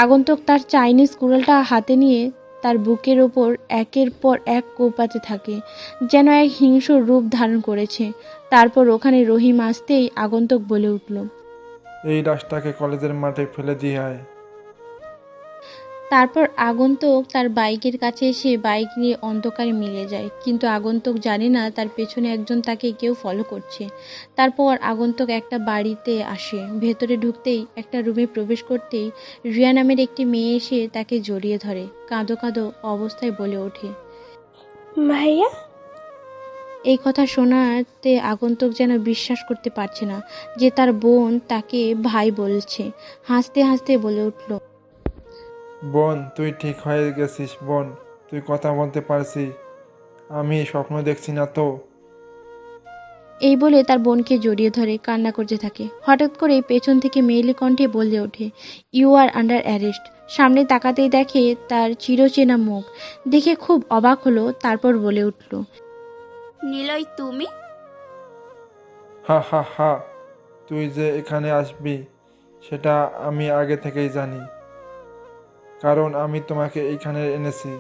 আগন্তুক তার চাইনিজ কুড়ালটা হাতে নিয়ে তার বুকের ওপর একের পর এক কোপাতে থাকে, যেন এক হিংস্র রূপ ধারণ করেছে। তারপর ওখানে রহিম আসতেই আগন্তুক বলে উঠল, এই লাশটাকে কলেজের মাঠে ফেলে দিয়ে আয়। তারপর আগন্তুক তার বাইকের কাছে এসে বাইক নিয়ে অন্ধকারে মিলে যায়, কিন্তু আগন্তুক জানে না তার পেছনে একজন তাকে কেউ ফলো করছে। তারপর আগন্তুক একটা বাড়িতে আসে। ভেতরে ঢুকতেই একটা রুমে প্রবেশ করতেই রিয়া নামের একটি মেয়ে এসে তাকে জড়িয়ে ধরে। কাঁদো কাঁদো অবস্থায় বলে ওঠে, ভাইয়া। এই কথা শোনাতে আগন্তুক যেন বিশ্বাস করতে পারছে না যে তার বোন তাকে ভাই বলছে। হাসতে হাসতে বলে উঠল, বোন, তুই ঠিক হয়ে গেছিস বোন, তুই কথা বলতে পারছিস, আমি স্বপ্ন দেখছি না তো? এই বলে তার বোনকে জড়িয়ে ধরে কান্না করতে থাকে। হঠাৎ করে পেছন থেকে মেয়েলি কণ্ঠে বলে ওঠে, ইউ আর আন্ডার অ্যারেস্ট। সামনে তাকাতেই দেখে তার চিরচেনা মুখ। দেখে খুব অবাক হলো। তারপর বলে উঠল, নিলয়, তুমি? হা হা হা, তুই যে এখানে আসবি সেটা আমি আগে থেকেই জানি, কারণ আমি তোমাকে এইখানে এনেছি,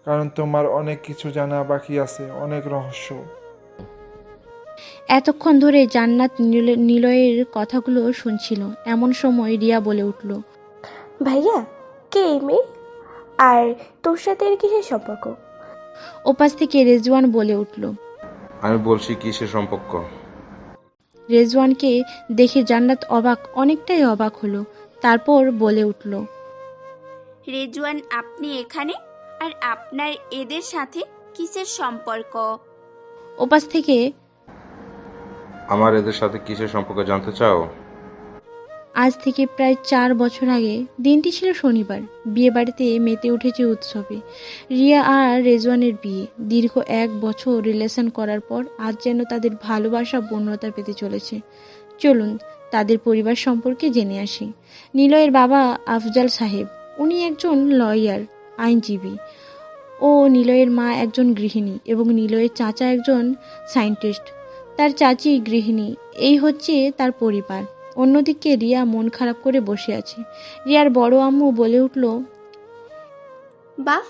কারণ তোমার অনেক কিছু জানা বাকি আছে, অনেক রহস্য। এতক্ষণ ধরে জান্নাত নিলয়ের কথাগুলো শুনছিল। এমন সময় রিয়া বলে উঠল, ভাইয়া, কে এই মেয়ে? আর তোর সাথে এর কিসের সম্পর্ক? ওপাশ থেকে রেজওয়ান বলে উঠল। আমি বলছি কিসের সম্পর্ক। রেজওয়ানকে দেখে জান্নাত অনেকটাই অবাক হলো। তারপর বলে উঠল, রেজওয়ান, আপনি এখানে? আর আপনার এদের সাথে কিসের সম্পর্ক? ওপাশ থেকে, আমার এদের সাথে কিসের সম্পর্ক জানতে চাও? আজ থেকে প্রায় 4 বছর আগে দিনটি ছিল শনিবার। বিয়ে বাড়িতে মেতে উঠেছে উৎসবে। রিয়া আর রেজওয়ানের বিয়ে। দীর্ঘ 1 বছর রিলেশন করার পর আজ যেন তাদের ভালোবাসা পূর্ণতা পেতে চলেছে। চলুন তাদের পরিবার সম্পর্কে জেনে আসি। নিলয়ের বাবা আফজাল সাহেব, উনি একজন লয়ার, আইনজীবী। ও নিলয়ের মা একজন গৃহিণী এবং নিলয়ের চাচা একজন সায়েন্টিস্ট। তার চাচি গৃহিণী। এই হচ্ছে তার পরিবার। অন্যদিকে রিয়া মন খারাপ করে বসে আছে। রিয়ার বড় আম্মু বলে উঠল, বাহ,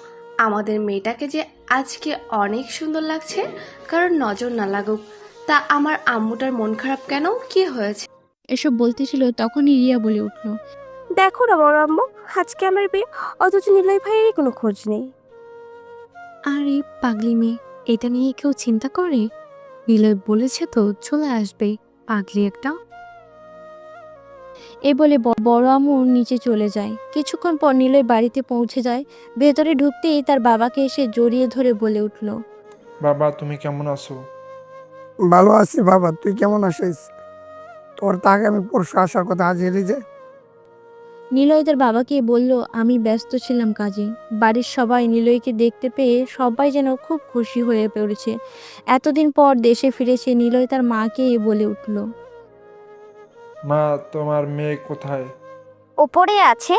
আমাদের মেয়েটাকে যে আজকে অনেক সুন্দর লাগছে। কারণ নজর না লাগুক, তা আমার আম্মুটার মন খারাপ কেন? কি হয়েছে? এসব বলতেছিল তখনই রিয়া বলে উঠল, দেখো না বড় আম্মু, আজকে আমার বিয়ে, অথচ নিলয় ভাইয়েরই কোনো খোঁজ নেই। আরে পাগলি মেয়ে, এটা নিয়ে কেউ চিন্তা করে? নিলয় বলেছে তো চলে আসবে, পাগলি একটা। এ বলে বড় আম্মু নিচে চলে যায়। কিছুক্ষণ পর নিলয় বাড়িতে পৌঁছে যায়। ভেতরে ঢুকতেই তার বাবাকে এসে জড়িয়ে ধরে বলে উঠল, বাবা, তুমি কেমন আছো? ভালো আছি বাবা, তুই কেমন আছিস? তোর তো আগামী পরশু আসার কথা, আজ এলি যে? নিলয় তার বাবাকে বলল, আমি ব্যস্ত ছিলাম কাজে। বাড়ির সবাই নিলয়কে দেখতে পেয়ে সবাই যেন খুব খুশি হয়ে পড়েছে। এতদিন পর দেশে ফিরেছে নিলয় তার মাকে বলে উঠল। মা, তোমার মেয়ে কোথায়? ওপরে আছে,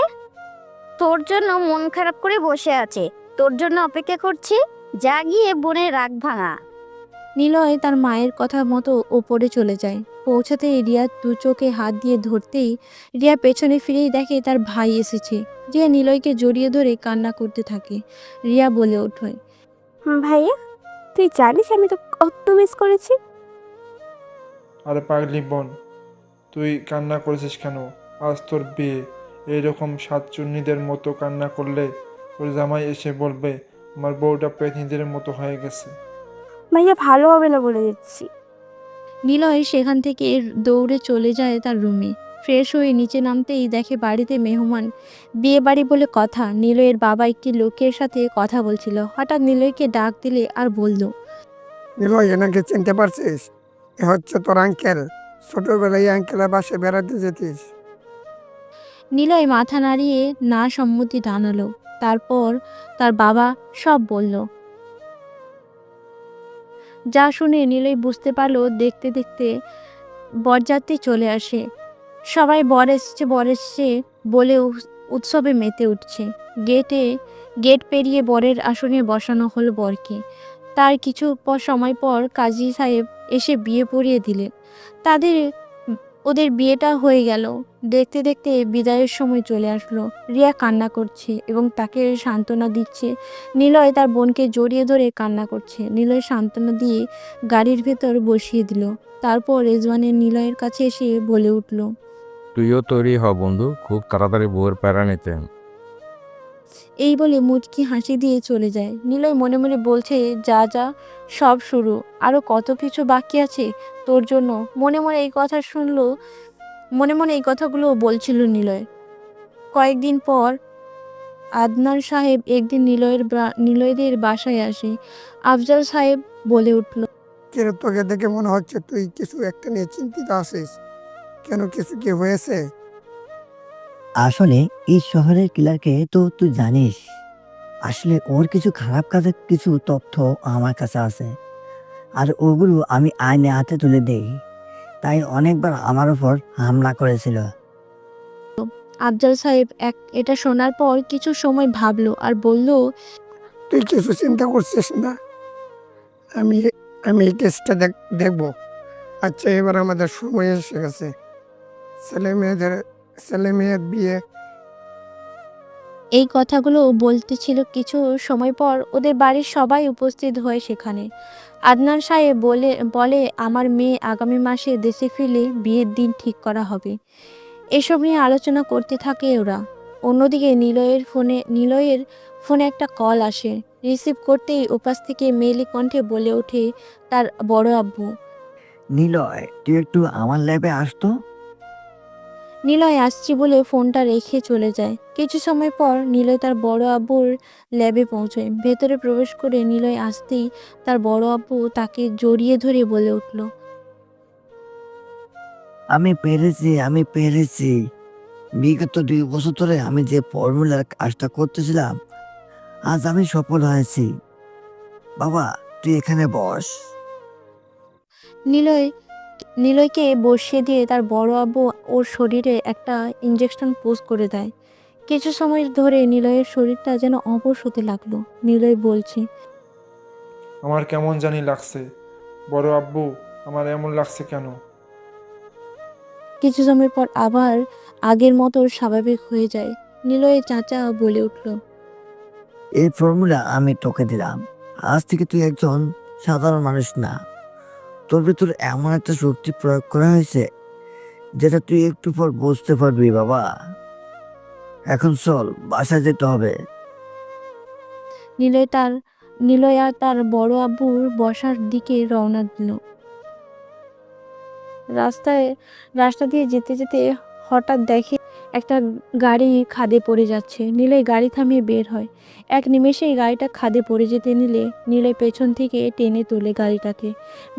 তোর জন্য মন খারাপ করে বসে আছে, তোর জন্য অপেক্ষা করছি, যা গিয়ে বোনের রাগ ভাঙা। নিলয় তার মায়ের কথা মতো ওপরে চলে যায়। পৌঁছাতেই রিয়া দু চোখে হাত দিয়ে ধরতেই রিয়া পেছনে ফিরেই দেখে তার ভাই এসেছে। রিয়া নিলয়কে জড়িয়ে ধরে কান্না করতে থাকে। রিয়া বলে ওঠে, ভাইয়া, তুই জানিস আমি তো কত মিস করেছি। আরে পাগলি বোন, তুই কান্না করেছিস কেন? আজ তোর বিয়ে। এইরকম সাতচুন্নিদের মতো কান্না করলে তোর জামাই এসে বলবে আমার বউটা পেতনিদের মতো হয়ে গেছে। ভাইয়া ভালো হবে না বলে দিচ্ছি। নিলয় সেখান থেকে দৌড়ে চলে যায় তার রুমে। ফ্রেশ হয়ে নিচে নামতেই দেখে বাড়িতে মেহমান। বিয়ে বাড়ি বলে কথা। নিলয়ের বাবা একটি লোকের সাথে কথা বলছিল। হঠাৎ নিলয়কে ডাক দিলে আর বলল, নিলয়, এনাকে চিনতে পারছিস? এ হচ্ছে তোর আঙ্কেল। ছোটবেলায় আঙ্কেলের বাসায় বেড়াতে যেতিস। নিলয় মাথা নাড়িয়ে না সম্মতি জানালো। তারপর তার বাবা সব বলল। যা শুনে নিলয় বুঝতে পারলো দেখতে দেখতে বরযাত্রী চলে আসে। সবাই বর এসছে বলে উৎসবে মেতে উঠছে। গেট পেরিয়ে বরের আসনে বসানো হলো বরকে। তার কিছু সময় পর কাজী সাহেব এসে বিয়ে পড়িয়ে দিলেন। ওদের বিয়েটা হয়ে গেল। দেখতে দেখতে বিদায়ের সময় চলে আসলো। রিয়া কান্না করছে এবং তাকে সান্ত্বনা দিচ্ছে। নিলয় তার বোনকে জড়িয়ে ধরে কান্না করছে। নিলয় সান্ত্বনা দিয়ে গাড়ির ভেতর বসিয়ে দিল। তারপর রেজওয়ানের নিলয়ের কাছে এসে বলে উঠল, তুইও তৈরি হ বন্ধু, খুব তাড়াতাড়ি বউয়ের প্যারা নিতে। এই বলে মুচকি হাসি দিয়ে চলে যায়। নিলয় মনে মনে বলছে, যা যা সব শুরু, আরো কত কিছু বাকি আছে তোর জন্য। মনে মনে এই কথাগুলো বলছিল নিলয়। কয়েকদিন পর আদনান সাহেব একদিন নিলয়দের বাসায় আসে। আফজাল সাহেব বলে উঠল, কেন তোকে দেখে মনে হচ্ছে তুই কিছু একটা নিয়ে চিন্তিত আছিস। কেন, কিছু কি হয়েছে? আসলে এই শহরের কিলারকে তো তুই জানিস। আসলে ওর কিছু খারাপ কাজের কিছু তথ্য আমার কাছে আছে, আর ওগুলো আমি আইনে হাতে তুলে দেই। তাই অনেকবার আমার উপর হামলা করেছিল। আফজাল সাহেব এটা শোনার পর কিছু সময় ভাবলো আর বলল, তুই কিছু চিন্তা করছিস না? আমি আমি এই কেসটা দেখবো। আচ্ছা, এবার আমাদের সময় এসে গেছে। ছেলে মেয়ের বিয়ে। এই কথাগুলো বলতেছিল। কিছু সময় পর ওদের বাড়ির সবাই উপস্থিত হয় সেখানে। আদনান সাহেব বলে আমার মেয়ে আগামী মাসে দেশে ফিরলে বিয়ের দিন ঠিক করা হবে। এসব নিয়ে আলোচনা করতে থাকে ওরা। অন্যদিকে নিলয়ের ফোনে একটা কল আসে। রিসিভ করতেই ওপাশ থেকে মেয়েলি কণ্ঠে বলে ওঠে তার বড় আব্বু। নিলয়, তুই একটু আমার ল্যাবে আসতো। নিলয় আসছি বলে ফোনটা রেখে চলে যায়। কিছু সময় পর নিলয় তার বড় আব্বুর ল্যাবে পৌঁছয়। ভেতরে প্রবেশ করে নিলয় আসতেই তার বড় আব্বু তাকে জড়িয়ে ধরে বলে উঠল, আমি পেরেছি। বিগত 2 বছর ধরে আমি যে ফর্মুলার কাজটা করতেছিলাম, আজ আমি সফল হয়েছি। বাবা, তুই এখানে বস। নিলয়কে বসিয়ে দিয়ে তার বড় আব্বু ওর শরীরে একটা ইঞ্জেকশন পুশ করে দেয়। কিছু সময় ধরে নিলয়ের শরীরটা যেন অবশ হতে লাগলো। নিলয় বলছে, আমার কেমন জানি লাগছে। বড় আব্বু, আমার এমন লাগছে কেন? কিছু সময় পর আবার আগের মতো স্বাভাবিক হয়ে যায়। নিলয়ের চাচা বলে উঠল, এই ফর্মুলা আমি তোকে দিলাম। আজ থেকে তুই একজন সাধারণ মানুষ না। তোর ভিতর এমন একটা শক্তি প্রয়োগ করা হয়েছে যেটা তুই একটু পর বুঝতে পারবি। বাবা, এখন চল, বাসায় যেতে হবে। নিলয় আর তার বড় আব্বুর বসার দিকে রওনা দিল। রাস্তা দিয়ে যেতে যেতে হঠাৎ দেখে একটা গাড়ি খাদে পড়ে যাচ্ছে। নিলয় গাড়ি থামিয়ে বের হয়। এক নিমেষেই গাড়িটা খাদে পড়ে যেতে নিলে নিলয় পেছন থেকে টেনে তোলে গাড়িটাকে।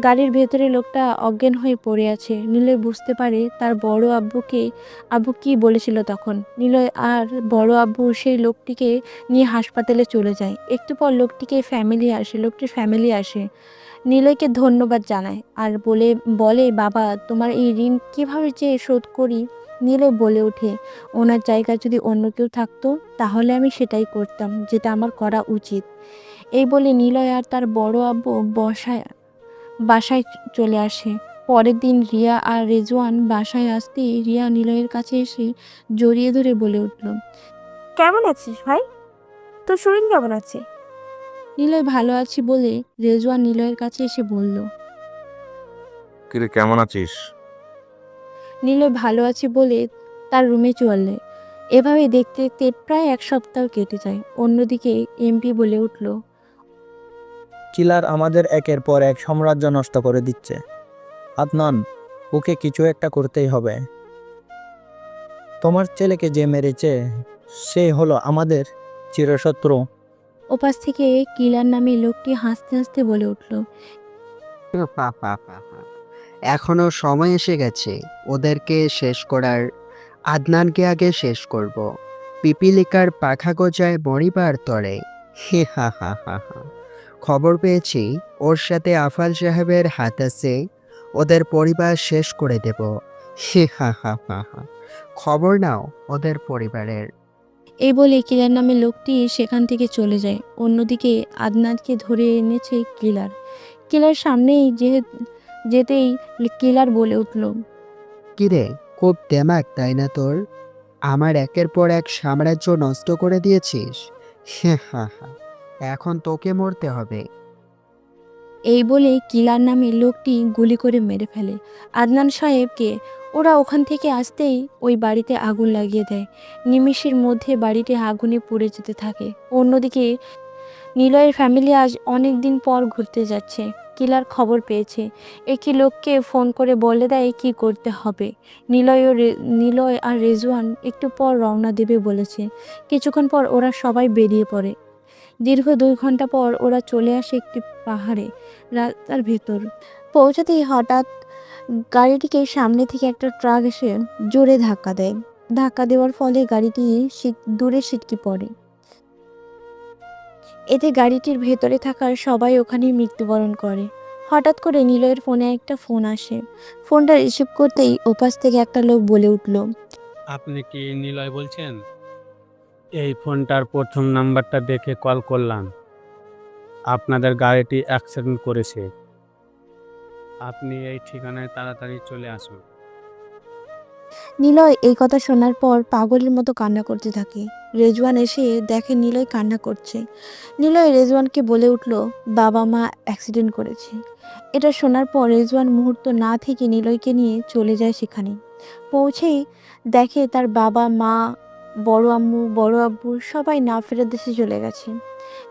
গাড়ির ভেতরে লোকটা অজ্ঞান হয়ে পড়ে আছে। নিলয় বুঝতে পারে তার বড় আব্বু কি বলেছিল তখন। নিলয় আর বড় আব্বু সেই লোকটিকে নিয়ে হাসপাতালে চলে যায়। একটু পর লোকটির ফ্যামিলি আসে, নিলয়কে ধন্যবাদ জানায় আর বলে বাবা তোমার এই ঋণ কিভাবে যে শোধ করি। নিলয় বলে ওঠে, ওনার জায়গায় যদি অন্য কেউ থাকতো তাহলে আমি সেটাই করতাম, যেটা আমার করা উচিত। এই বলে নিলয় আর তার বড় আব্বু বাসায় চলে আসে। পরের দিন রিয়া আর রেজওয়ান বাসায় আসতেই রিয়া নিলয়ের কাছে এসে জড়িয়ে ধরে বলে উঠল, কেমন আছিস ভাই? তোর শরীর কেমন আছে? নিলয় ভালো আছি বলে রেজওয়ান নিলয়ের কাছে এসে বলল। কিরে কেমন আছিস? নিলয় ভালো আছি বলে তার রুমে চলে। এভাবে দেখতে দেখতে প্রায় এক সপ্তাহ কেটে যায়। অন্যদিকে এমপি বলে উঠল, কিলার আমাদের একের পর এক সাম্রাজ্য নষ্ট করে দিচ্ছে। আদনান, ওকে কিছু একটা করতেই হবে। তোমার ছেলেকে যে মেরেছে সে হলো আমাদের চিরশত্রু। ওপাশ থেকে কিলার নামে লোকটি হাসতে হাসতে বলে উঠল, এখনো সময় এসে গেছে ওদেরকে শেষ করার। আদনানকে আগে শেষ করব। পিপিলিকার পাখা গজায় মরিবার তরে। হে হা হা হা হা। খবর পেয়েছি ওর সাথে আফাল সাহেবের হাত আছে। ওদের পরিবার শেষ করে দেব। হে হা হা হা হা। খবর নাও ওদের পরিবারের। এই বলে কিলার নামে লোকটি সেখান থেকে চলে যায়। অন্যদিকে আদনানকে ধরে এনেছে কিলার। কিলার সামনেই যেতেই কিলার বলে উঠল, কিরে, খুব দেমাক তাই না তোর? আমার একের পর এক সাম্রাজ্য নষ্ট করে দিয়েছিস। হা হা হা। এখন তোকে মরতে হবে। এই বলে কিলার নামে লোকটি গুলি করে মেরে ফেলে আদনান সাহেবকে। ওরা ওখান থেকে আসতেই ওই বাড়িতে আগুন লাগিয়ে দেয়। নিমেষের মধ্যে বাড়িটি আগুনে পুড়ে যেতে থাকে। অন্যদিকে নিলয়ের ফ্যামিলি আজ অনেক দিন পর ঘুরতে যাচ্ছে। কিলার খবর পেয়েছে। একটি লোককে ফোন করে বলে দেয় কি করতে হবে। নিলয় আর রেজওয়ান একটু পর রওনা দেবে বলেছে। কিছুক্ষণ পর ওরা সবাই বেরিয়ে পড়ে। দীর্ঘ 2 ঘন্টা পর ওরা চলে আসে একটি পাহাড়ে রাস্তার ভেতর। পৌঁছাতেই হঠাৎ গাড়িটিকে সামনে থেকে একটা ট্রাক এসে জোরে ধাক্কা দেয়। ধাক্কা দেওয়ার ফলে গাড়িটি দূরে ছিটকে পড়ে। এতে গাড়িটির ভেতরে থাকার সবাই ওখানেই মৃত্যুবরণ করে। হঠাৎ করে নিলয়ের ফোনে একটা ফোন আসে। ফোনটা রিসিভ করতেই ওপাশ থেকে একটা লোক বলে উঠল, আপনি কি নিলয় বলছেন? এই ফোনটার প্রথম নাম্বারটা দেখে কল করলাম। আপনাদের গাড়িটি অ্যাক্সিডেন্ট করেছে। আপনি এই ঠিকানায় তাড়াতাড়ি চলে আসুন। নিলয় এই কথা শোনার পর পাগলের মতো কান্না করতে থাকে। রেজওয়ান এসে দেখে নিলয় কান্না করছে। নিলয় রেজওয়ানকে বলে উঠল, বাবা মা অ্যাক্সিডেন্ট করেছে। এটা শোনার পর রেজওয়ান মুহূর্ত না থেকে নিলয়কে নিয়ে চলে যায় সেখানে। পৌঁছেই দেখে তার বাবা মা, বড় আম্মু, বড় আব্বু সবাই না ফেরার দেশে চলে গেছে।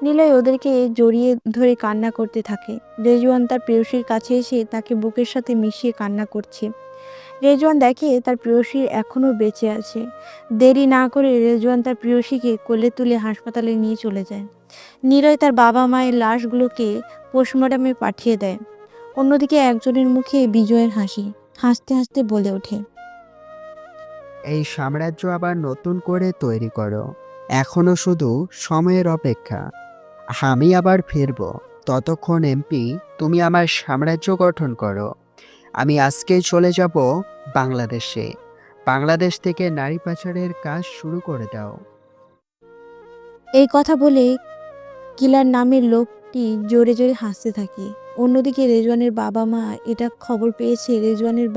নিলয় ওদেরকে জড়িয়ে ধরে কান্না করতে থাকে। রেজওয়ান তার প্রেয়সীর কাছে এসে তাকে বুকের সাথে মিশিয়ে কান্না করছে। রেজওয়ান দেখে তার প্রেয়সী এখনও বেঁচে আছে। দেরি না করে রেজওয়ান তার প্রেয়সীকে কোলে তুলে হাসপাতালে নিয়ে চলে যায়। নিলয় তার বাবা মায়ের লাশগুলোকে পোস্টমর্টমে পাঠিয়ে দেয়। অন্যদিকে একজনের মুখে বিজয়ের হাসি। হাসতে হাসতে বলে ওঠে, এই সাম্রাজ্য আবার নতুন করে তৈরি করো। এখনো শুধু সময়ের অপেক্ষা। আমি আবার ফিরব। ততক্ষণ এমপি তুমি আমার সাম্রাজ্য গঠন করো। আমি আজকেই চলে যাব বাংলাদেশে। বাংলাদেশ থেকে নারী পাচারের কাজ শুরু করে দাও। এই কথা বলে কিলার নামের লোকটি জোরে জোরে হাসতে থাকে। অন্যদিকে রেজওয়ানের বাবা মা এটা খবর পেয়েছে। রেজওয়ানের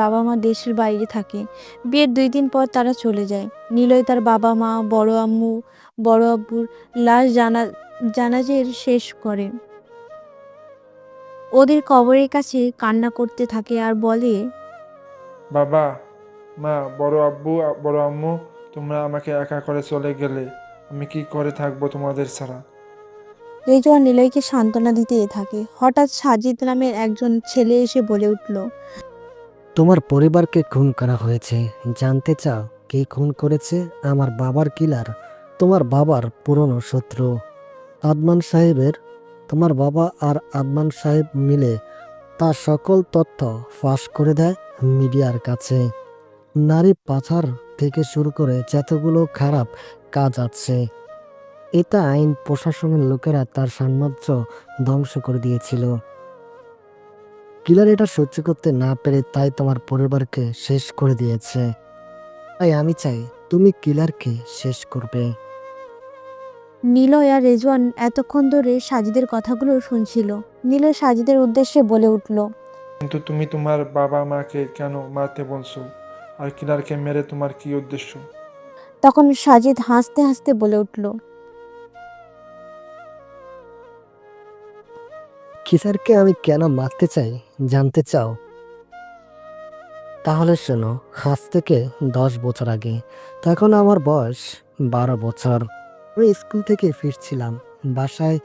বাবা মা দেশের বাইরে থাকে। বিয়ের 2 দিন পর তারা চলে যায়। নিলয় তার বাবা মা, বড় আম্মু, বড় আব্বুর লাশ জানাজের শেষ করে ওদের কবরের কাছে কান্না করতে থাকে আর বলে, বাবা মা, বড় আব্বু, বড় আম্মু, তোমরা আমাকে একা করে চলে গেলে। আমি কি করে থাকবো তোমাদের ছাড়া? রেজওয়ান নিলয়কে সান্ত্বনা দিতে থাকে। হঠাৎ সাজিদ নামের একজন ছেলে এসে বলে উঠল, তোমার পরিবারকে খুন করা হয়েছে, জানতে চাও কে খুন করেছে? আমার বাবার কিলার, তোমার বাবার পুরনো শত্রু আদমান সাহেবের। তোমার বাবা আর আদমান সাহেব মিলে তার সকল তথ্য ফাঁস করে দেয় মিডিয়ার কাছে। নারী পাচার থেকে শুরু করে যতগুলো খারাপ কাজ আছে, এটা আইন প্রশাসনের লোকেরা তার সাম্রাজ্য ধ্বংস করে দিয়েছিল। কিলার এটা সহ্য করতে না পেরে তাই তোমার পরিবারকে শেষ করে দিয়েছে। তাই আমি চাই তুমি কিলারকে শেষ করবে। নিলয় আর রেজওয়ান এতক্ষণ ধরে সাজিদের কথাগুলো শুনছিল। নিলয় সাজিদের উদ্দেশ্যে বলে উঠল, কিন্তু তুমি তোমার বাবা মাকে কেন মারতে বলছো? আর কিলারকে মেরে তোমার কি উদ্দেশ্য? তখন সাজিদ হাসতে হাসতে বলে উঠল, কিলারকে আমি কেন মারতে চাই জানতে চাও? তাহলে শোনো, আজ থেকে 10 বছর আগে, তখন আমার বয়স 12 বছর। আমি স্কুল থেকে ফিরছিলাম। বাসায়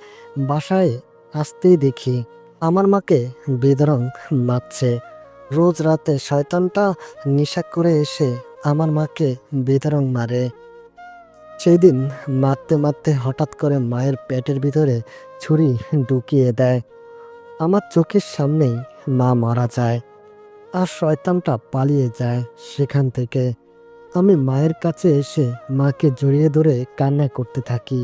বাসায় আসতেই দেখি আমার মাকে বেদরং মারছে। রোজ রাতে শয়তানটা নেশা করে এসে আমার মাকে বেদরং মারে। সেই দিন মারতে মারতে হঠাৎ করে মায়ের পেটের ভিতরে ছুরি ঢুকিয়ে দেয়। আমার চোখের সামনেই মা মারা যায় আর শয়তানটা পালিয়ে যায় সেখান থেকে। আমি মায়ের কাছে এসে মাকে জড়িয়ে ধরে কান্না করতে থাকি।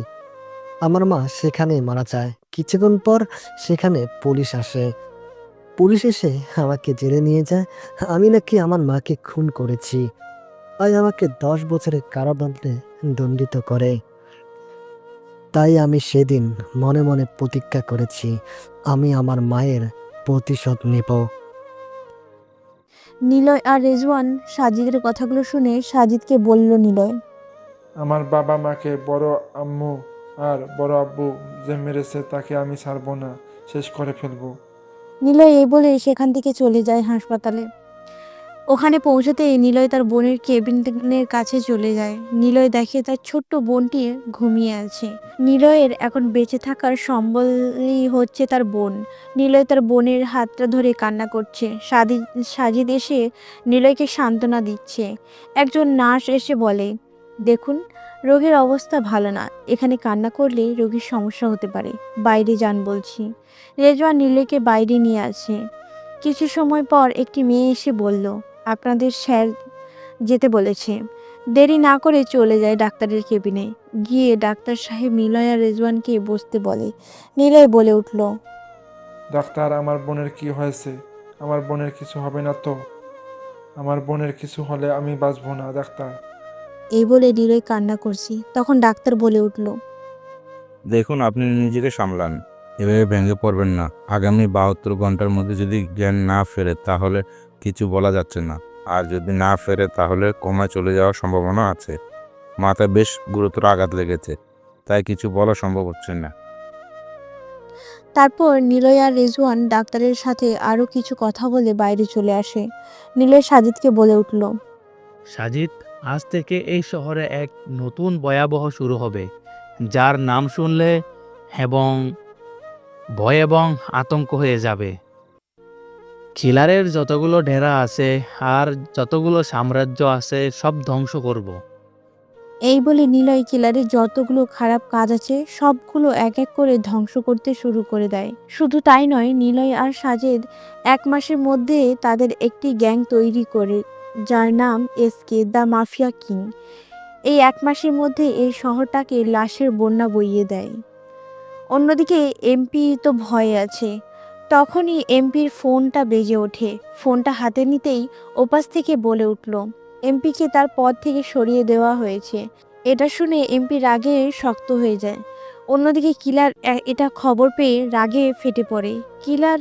আমার মা সেখানেই মারা যায়। কিছুক্ষণ পর সেখানে পুলিশ আসে। পুলিশ এসে আমাকে জেলে নিয়ে যায়। আমি নাকি আমার মাকে খুন করেছি। তাই আমাকে 10 বছরের কারাদণ্ডে দণ্ডিত করে। তাই আমি সেদিন মনে মনে প্রতিজ্ঞা করেছি, আমি আমার মায়ের প্রতিশোধ নেব। নিলয় আর রেজওয়ান সাজিদের কথাগুলো শুনে সাজিদকে বলল নিলয়, আমার বাবা মাকে বড় আম্মু আর বড় আব্বু যে মেরেছে তাকে আমি ছাড়বো না, শেষ করে ফেলবো। নিলয় এই বলে সেখান থেকে চলে যায় হাসপাতালে। ওখানে পৌঁছতেই নিলয় তার বোনের কেবিনের কাছে চলে যায়। নিলয় দেখে তার ছোট্ট বোনটি ঘুমিয়ে আছে। নিলয়ের এখন বেঁচে থাকার সম্বলই হচ্ছে তার বোন। নিলয় তার বোনের হাতটা ধরে কান্না করছে। সাজিদ এসে নিলয়কে সান্ত্বনা দিচ্ছে। একজন নার্স এসে বলে, দেখুন, রোগীর অবস্থা ভালো না, এখানে কান্না করলে রোগীর সমস্যা হতে পারে, বাইরে যান বলছি। রেজওয়ান নিলয়কে বাইরে নিয়ে আসে। কিছু সময় পর একটি মেয়ে এসে বলল, আপনাদের স্যার যেতে বলেছে। দেরি না করে চলে যায় ডাক্তারের কেবিনে। গিয়ে ডাক্তার সাহেব নিলয় আর রেজওয়ানকে বসতে বলে। নিলয় বলে উঠল, ডাক্তার, আমার বোনের কি হয়েছে? আমার বোনের কিছু হবে না তো? আমার বোনের কিছু হলে আমি বাঁচবো না ডাক্তার। এই বলে নিলয় কান্না করছি। তখন ডাক্তার বলে উঠল, দেখুন, আপনি নিজেকে সামলান, এভাবে ভেঙে পড়বেন না। আগামী 72 ঘন্টার মধ্যে যদি জ্ঞান না ফেরে তাহলে কিছু বলা যাচ্ছে না, আর যদি না ফেরে তাহলে কোমায় চলে যাওয়ার সম্ভাবনা আছে। মাথায় বেশ গুরুতর আঘাত লেগেছে, তাই কিছু বলা সম্ভব হচ্ছে না। তারপর নিলয় আর রেজওয়ান ডাক্তারের সাথে আরও কিছু কথা বলে বাইরে চলে আসে। নিলয় সাজিদকে বলে উঠল, সাজিদ, আজ থেকে এই শহরে এক নতুন ভয়াবহ শুরু হবে, যার নাম শুনলে এবং ভয় এবং আতঙ্ক হয়ে যাবে। কিলারের যতগুলো ডেরা আছে আর যতগুলো সাম্রাজ্য আছে সব ধ্বংস করব। এই বলে নিলয় কিলারের যতগুলো খারাপ কাজ আছে সবগুলো এক এক করে ধ্বংস করতে শুরু করে দেয়। শুধু তাই নয়, নিলয় আর সাজেদ 1 মাসের মধ্যে তাদের একটি গ্যাং তৈরি করে, যার নাম এসকে দ্য মাফিয়া কিং। এই 1 মাসের মধ্যে এই শহরটাকে লাশের বন্যা বইয়ে দেয়। অন্যদিকে এমপি তো ভয়ে আছে। তখনই এমপির ফোনটা বেজে ওঠে। ফোনটা হাতে নিতেই ওপাশ থেকে বলে উঠল, এমপিকে তার পদ থেকে সরিয়ে দেওয়া হয়েছে। এটা শুনে এমপি রাগে শক্ত হয়ে যায়। অন্যদিকে কিলার এটা খবর পেয়ে রাগে ফেটে পড়ে। কিলার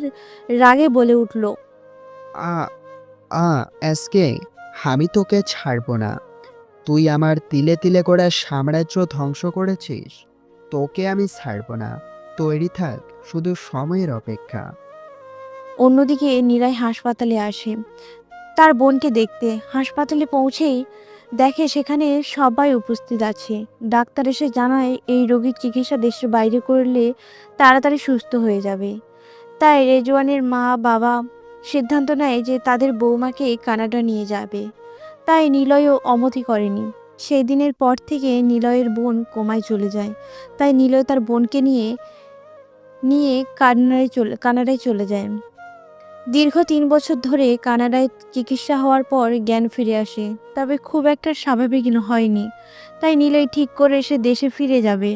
রাগে বলে উঠল, এসকে, আমি তোকে ছাড়বো না। তুই আমার তিলে তিলে করে সাম্রাজ্য ধ্বংস করেছিস, তোকে আমি ছাড়বো না। তৈরি থাক, শুধু সময়ের অপেক্ষা। অন্যদিকে নিলয় হাসপাতালে আসে তার বোনকে দেখতে। হাসপাতালে পৌঁছেই দেখে সেখানে সবাই উপস্থিত আছে। ডাক্তার এসে জানায় এই রোগীর চিকিৎসা দেশের বাইরে করলে তাড়াতাড়ি সুস্থ হয়ে যাবে। তাই রেজওয়ানের মা বাবা সিদ্ধান্ত নেয় যে তাদের বৌমাকে কানাডা নিয়ে যাবে। তাই নিলয়ও অমতি করেনি। সেই দিনের পর থেকে নিলয়ের বোন কোমায় চলে যায়। তাই নিলয় তার বোনকে নিয়ে নিয়ে কানাডায় চলে যায়। দীর্ঘ 3 বছর ধরে কানাডায় চিকিৎসা হওয়ার পর জ্ঞান ফিরে আসে, তবে খুব একটা স্বাভাবিক হয়নি। তাই নিলয় ঠিক করে সে দেশে ফিরে যাবে,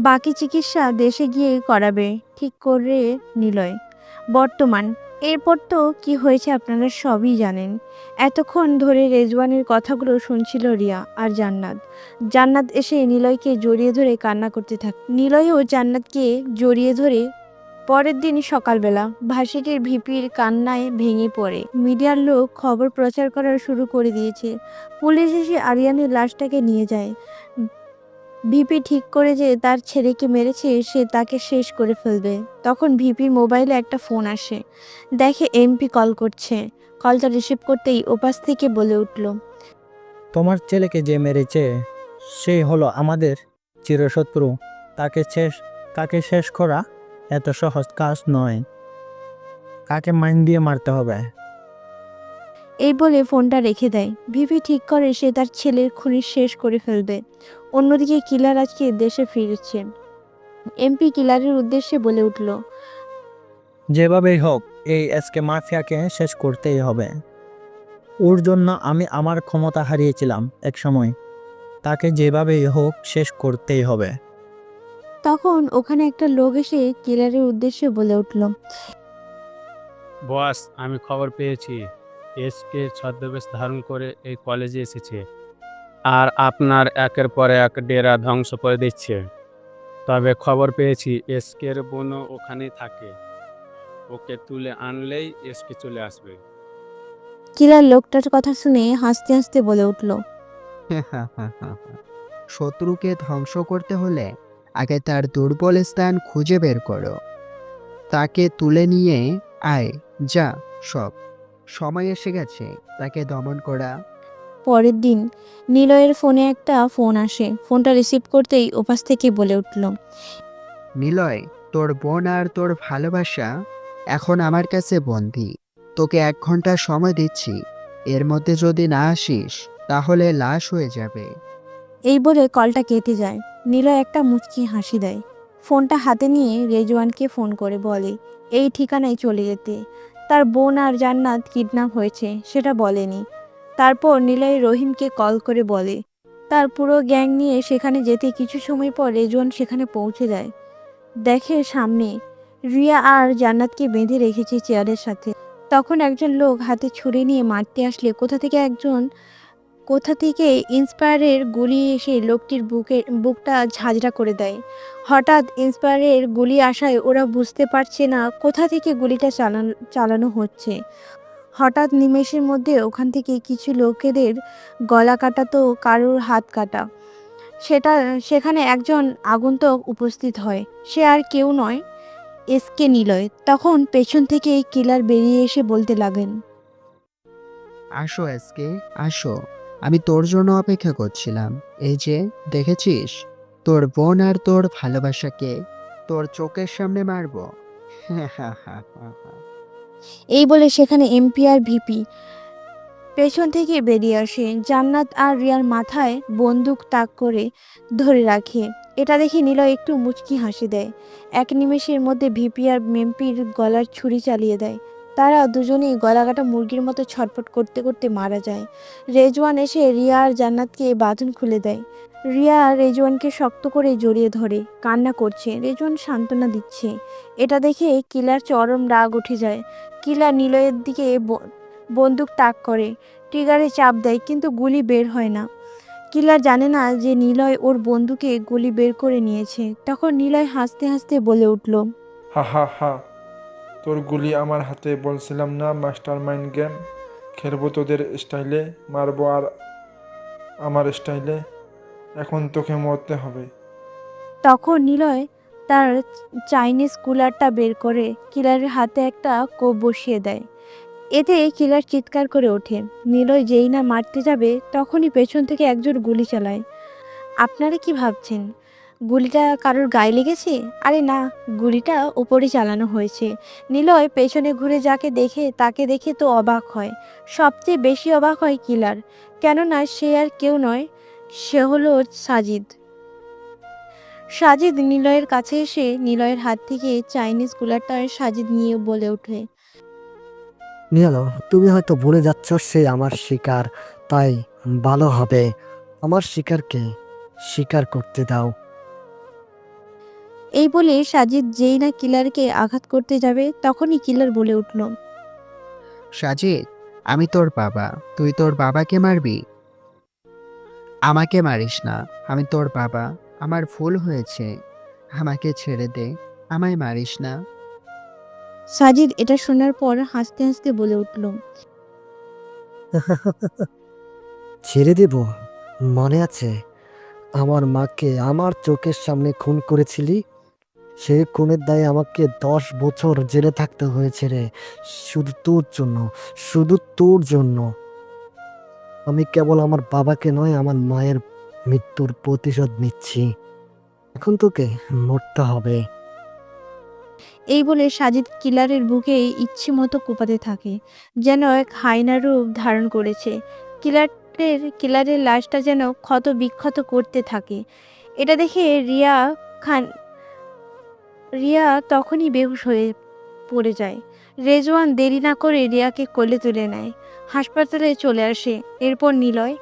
বাকি চিকিৎসা দেশে গিয়ে করাবে ঠিক করে নিলয়। বর্তমান এরপর তো কি হয়েছে আপনারা সবই জানেন। এতক্ষণ ধরে রেজওয়ানের কথাগুলো শুনছিল রিয়া আর জান্নাত। জান্নাত এসে নিলয়কে জড়িয়ে ধরে কান্না করতে থাকে। নিলয়ও জান্নাতকে জড়িয়ে ধরে। পরের দিন সকালবেলা ভার্সিটির ভিপির কান্নায় ভেঙে পড়ে। মিডিয়ার লোক খবর প্রচার করা শুরু করে দিয়েছে। পুলিশ এসে আরিয়ানের লাশটাকে নিয়ে যায়। ভিপি ঠিক করে যে তার ছেলেকে মেরেছে সে তাকে শেষ করে ফেলবে। তখন ভিপির মোবাইলে একটা ফোন আসে, দেখে এমপি কল করছে। কলটা রিসিভ করতেই ওপাশ থেকে বলে উঠল, তোমার ছেলেকে যে মেরেছে সে হলো আমাদের চিরশত্রু। তাকে শেষ করা এত সহজ কাজ নয়। কাকে মাইন দিয়ে মারতে হবে। এই বলে ফোনটা রেখে দেয়। ভিপি ঠিক করে সে তার ছেলের খুনি শেষ করে ফেলবে। অন্যদিকে কিলার আজকে দেশে ফিরেছে। এমপি কিলারের উদ্দেশ্যে বলে উঠল, যেভাবেই হোক এই এসকে মাফিয়াকে শেষ করতেই হবে। ওর জন্য আমি আমার ক্ষমতা হারিয়েছিলাম এক সময়। তাকে যেভাবেই হোক শেষ করতেই হবে। তখন ওখানে একটা লোক এসে কিলারের উদ্দেশ্যে বলে উঠল, বস, আমি খবর পেয়েছি এসকে ছদ্মবেশ ধারণ করে এই কলেজে এসেছে আর আপনার একের পর এক ডেরা ধ্বংস করে দিচ্ছে। তবে খবর পেয়েছি এসকের বোনও ওখানেই থাকে। ওকে তুলে আনলেই এসকে চলে আসবে। কিলার লোকটার কথা শুনে হাসতে হাসতে বলে উঠল, শত্রুকে ধ্বংস করতে হলে আগে তার দুর্বল স্থান খুঁজে বের করো, তাকে তুলে নিয়ে আয়। যা, সব সময় এসে গেছে তাকে দমন করা। পরের দিন নিলয়ের ফোনে একটা ফোন আসে। ফোনটা রিসিভ করতেই ওপাশ থেকে বলে উঠল, নিলয়, তোর বোন আর তোর ভালোবাসা এখন আমার কাছে বন্দী। তোকে 1 ঘন্টা সময় দিচ্ছি, এর মধ্যে যদি না আসিস তাহলে লাশ হয়ে যাবে। এই বলে কলটা কেটে যায়। নিলয় একটা মুচকি হাসি দেয়। ফোনটা হাতে নিয়ে রেজওয়ানকে ফোন করে বলে এই ঠিকানায় চলে যেতে। তার বোন আর জান্নাত কিডন্যাপ হয়েছে সেটা বলেনি। তারপর নিলয় রহিমকে কল করে বলে তার পুরো গ্যাং নিয়ে সেখানে যেতে। কিছু সময় পর রেজওয়ান সেখানে পৌঁছে যায়। দেখে সামনে রিয়া আর জান্নাতকে বেঁধে রেখেছে চেয়ারের সাথে। তখন একজন লোক হাতে ছুরি নিয়ে মারতে আসলে কোথা থেকে ইন্সপায়ারের গুলি এসে লোকটির বুকটা ঝাঁঝরা করে দেয়। হঠাৎ ইন্সপায়ারের গুলি আসায় ওরা বুঝতে পারছে না কোথা থেকে গুলিটা চালানো হচ্ছে। হঠাৎ নিমেষের মধ্যে ওখান থেকে কিছু লোকেদের গলা কাটা তো কারোর হাত কাটা। সেখানে একজন আগন্তুক উপস্থিত হয়। সে আর কেউ নয়, এসকে নিলয়। তখন পেছন থেকে কিলার বেরিয়ে এসে বলতে লাগেন, আসো এসকে, আসো, আমি তোর জন্য অপেক্ষা করছিলাম। এই যে দেখেছিস, তোর বোন আর তোর ভালোবাসাকে তোর চোখের সামনে মারবো। এই বলে সেখানে এমপি আর ভিপি পেছন থেকে বেরিয়ে আসে। জান্নাত আর রিয়ার মাথায় বন্দুক তাক করে ধরে রাখে। এটা দেখে নিলয় একটু মুচকি হাসি দেয়। এক নিমেষের মধ্যে ভিপি আর এমপির গলার ছুরি চালিয়ে দেয়। তারা দুজনেই গলাকাটা মুরগির মতো ছটফট করতে করতে মারা যায়। রেজওয়ান এসে রিয়া আর জান্নাতকে বাঁধন খুলে দেয়। রিয়া রেজওয়ানকে শক্ত করে জড়িয়ে ধরে কান্না করছে। রেজওয়ান সান্ত্বনা দিচ্ছে। এটা দেখে কিলার চরম রাগ উঠে যায়। কিলার নিলয়ের দিকে বন্দুক তাক করে ট্রিগারে চাপ দেয়, কিন্তু গুলি বের হয় না। কিলার জানে না যে নিলয় ওর বন্দুকে গুলি বের করে নিয়েছে। তখন নিলয় হাসতে হাসতে বলে উঠল, হা হা হা, তোর গুলি আমার হাতে। বলছিলাম না মাস্টার মাইন্ড গেম খেলবো তোদের স্টাইলে, মারবো আর আমার স্টাইলে। এখন তোকে মরতে হবে। তখন নিলয় তার চাইনিজ কুলারটা বের করে কিলারের হাতে একটা কোপ বসিয়ে দেয়। এতে কিলার চিৎকার করে ওঠে। নিলয় যেই না মারতে যাবে তখনই পেছন থেকে একজন গুলি চালায়। আপনারা কি ভাবছেন গুলিটা কারোর গায়ে লেগেছে? আরে না, গুলিটা উপরে চালানো হয়েছে। নিলয় পেছনে ঘুরে তাকে দেখে তো অবাক হয়। সবচেয়ে বেশি অবাক হয় কিলার, কেননা সে আর কেউ নয়, সে হলো সাজিদ। সাজিদ নিলয়ের কাছে এসে নিলয়ের হাত থেকে চাইনিজ কুলারটা সাজিদ নিয়ে বলে ওঠে, নিয়ালো, তুমি হয়তো ভুলে যাচ্ছ সে আমার শিকার, তাই ভালো হবে আমার শিকারকে শিকার করতে দাও। এই বলে সাজিদ যেই না কিলারকে আঘাত করতে যাবে তখনই কিলার বলে উঠল, সাজিদ, আমি তোর বাবা, তুই তোর বাবাকে মারবি? আমাকে মারিস না, আমি তোর বাবা, আমার ভুল হয়েছে, আমাকে ছেড়ে দে, আমায় মারিস না। সাজিদ এটা শোনার পর হাসতে হাসতে বলে উঠল, ছেড়ে দেব? মনে আছে আমার মাকে আমার চোখের সামনে খুন করেছিলি? সেই খুনের দায়ে আমাকে 10 বছর জেলে থাকতে হয়েছে রে, শুধু তোর জন্য, শুধু তোর জন্য। আমি কেবল আমার বাবাকে নয়, আমার মায়ের মৃত্যুর প্রতিশোধ নিচ্ছি। এখন তোকে মরতে হবে। এই বলে সাজিদ কিলারের বুকে ইচ্ছে মতো কোপাতে থাকে, যেন এক হায়না রূপ ধারণ করেছে। কিলারের লাশটা যেন ক্ষত বিক্ষত করতে থাকে। এটা দেখে রিয়া তখনই বেহুশ হয়ে পড়ে যায়। রেজওয়ান দেরি না করে রিয়াকে কোলে তুলে নেয়, হাসপাতালে চলে আসে। এরপর নিলয়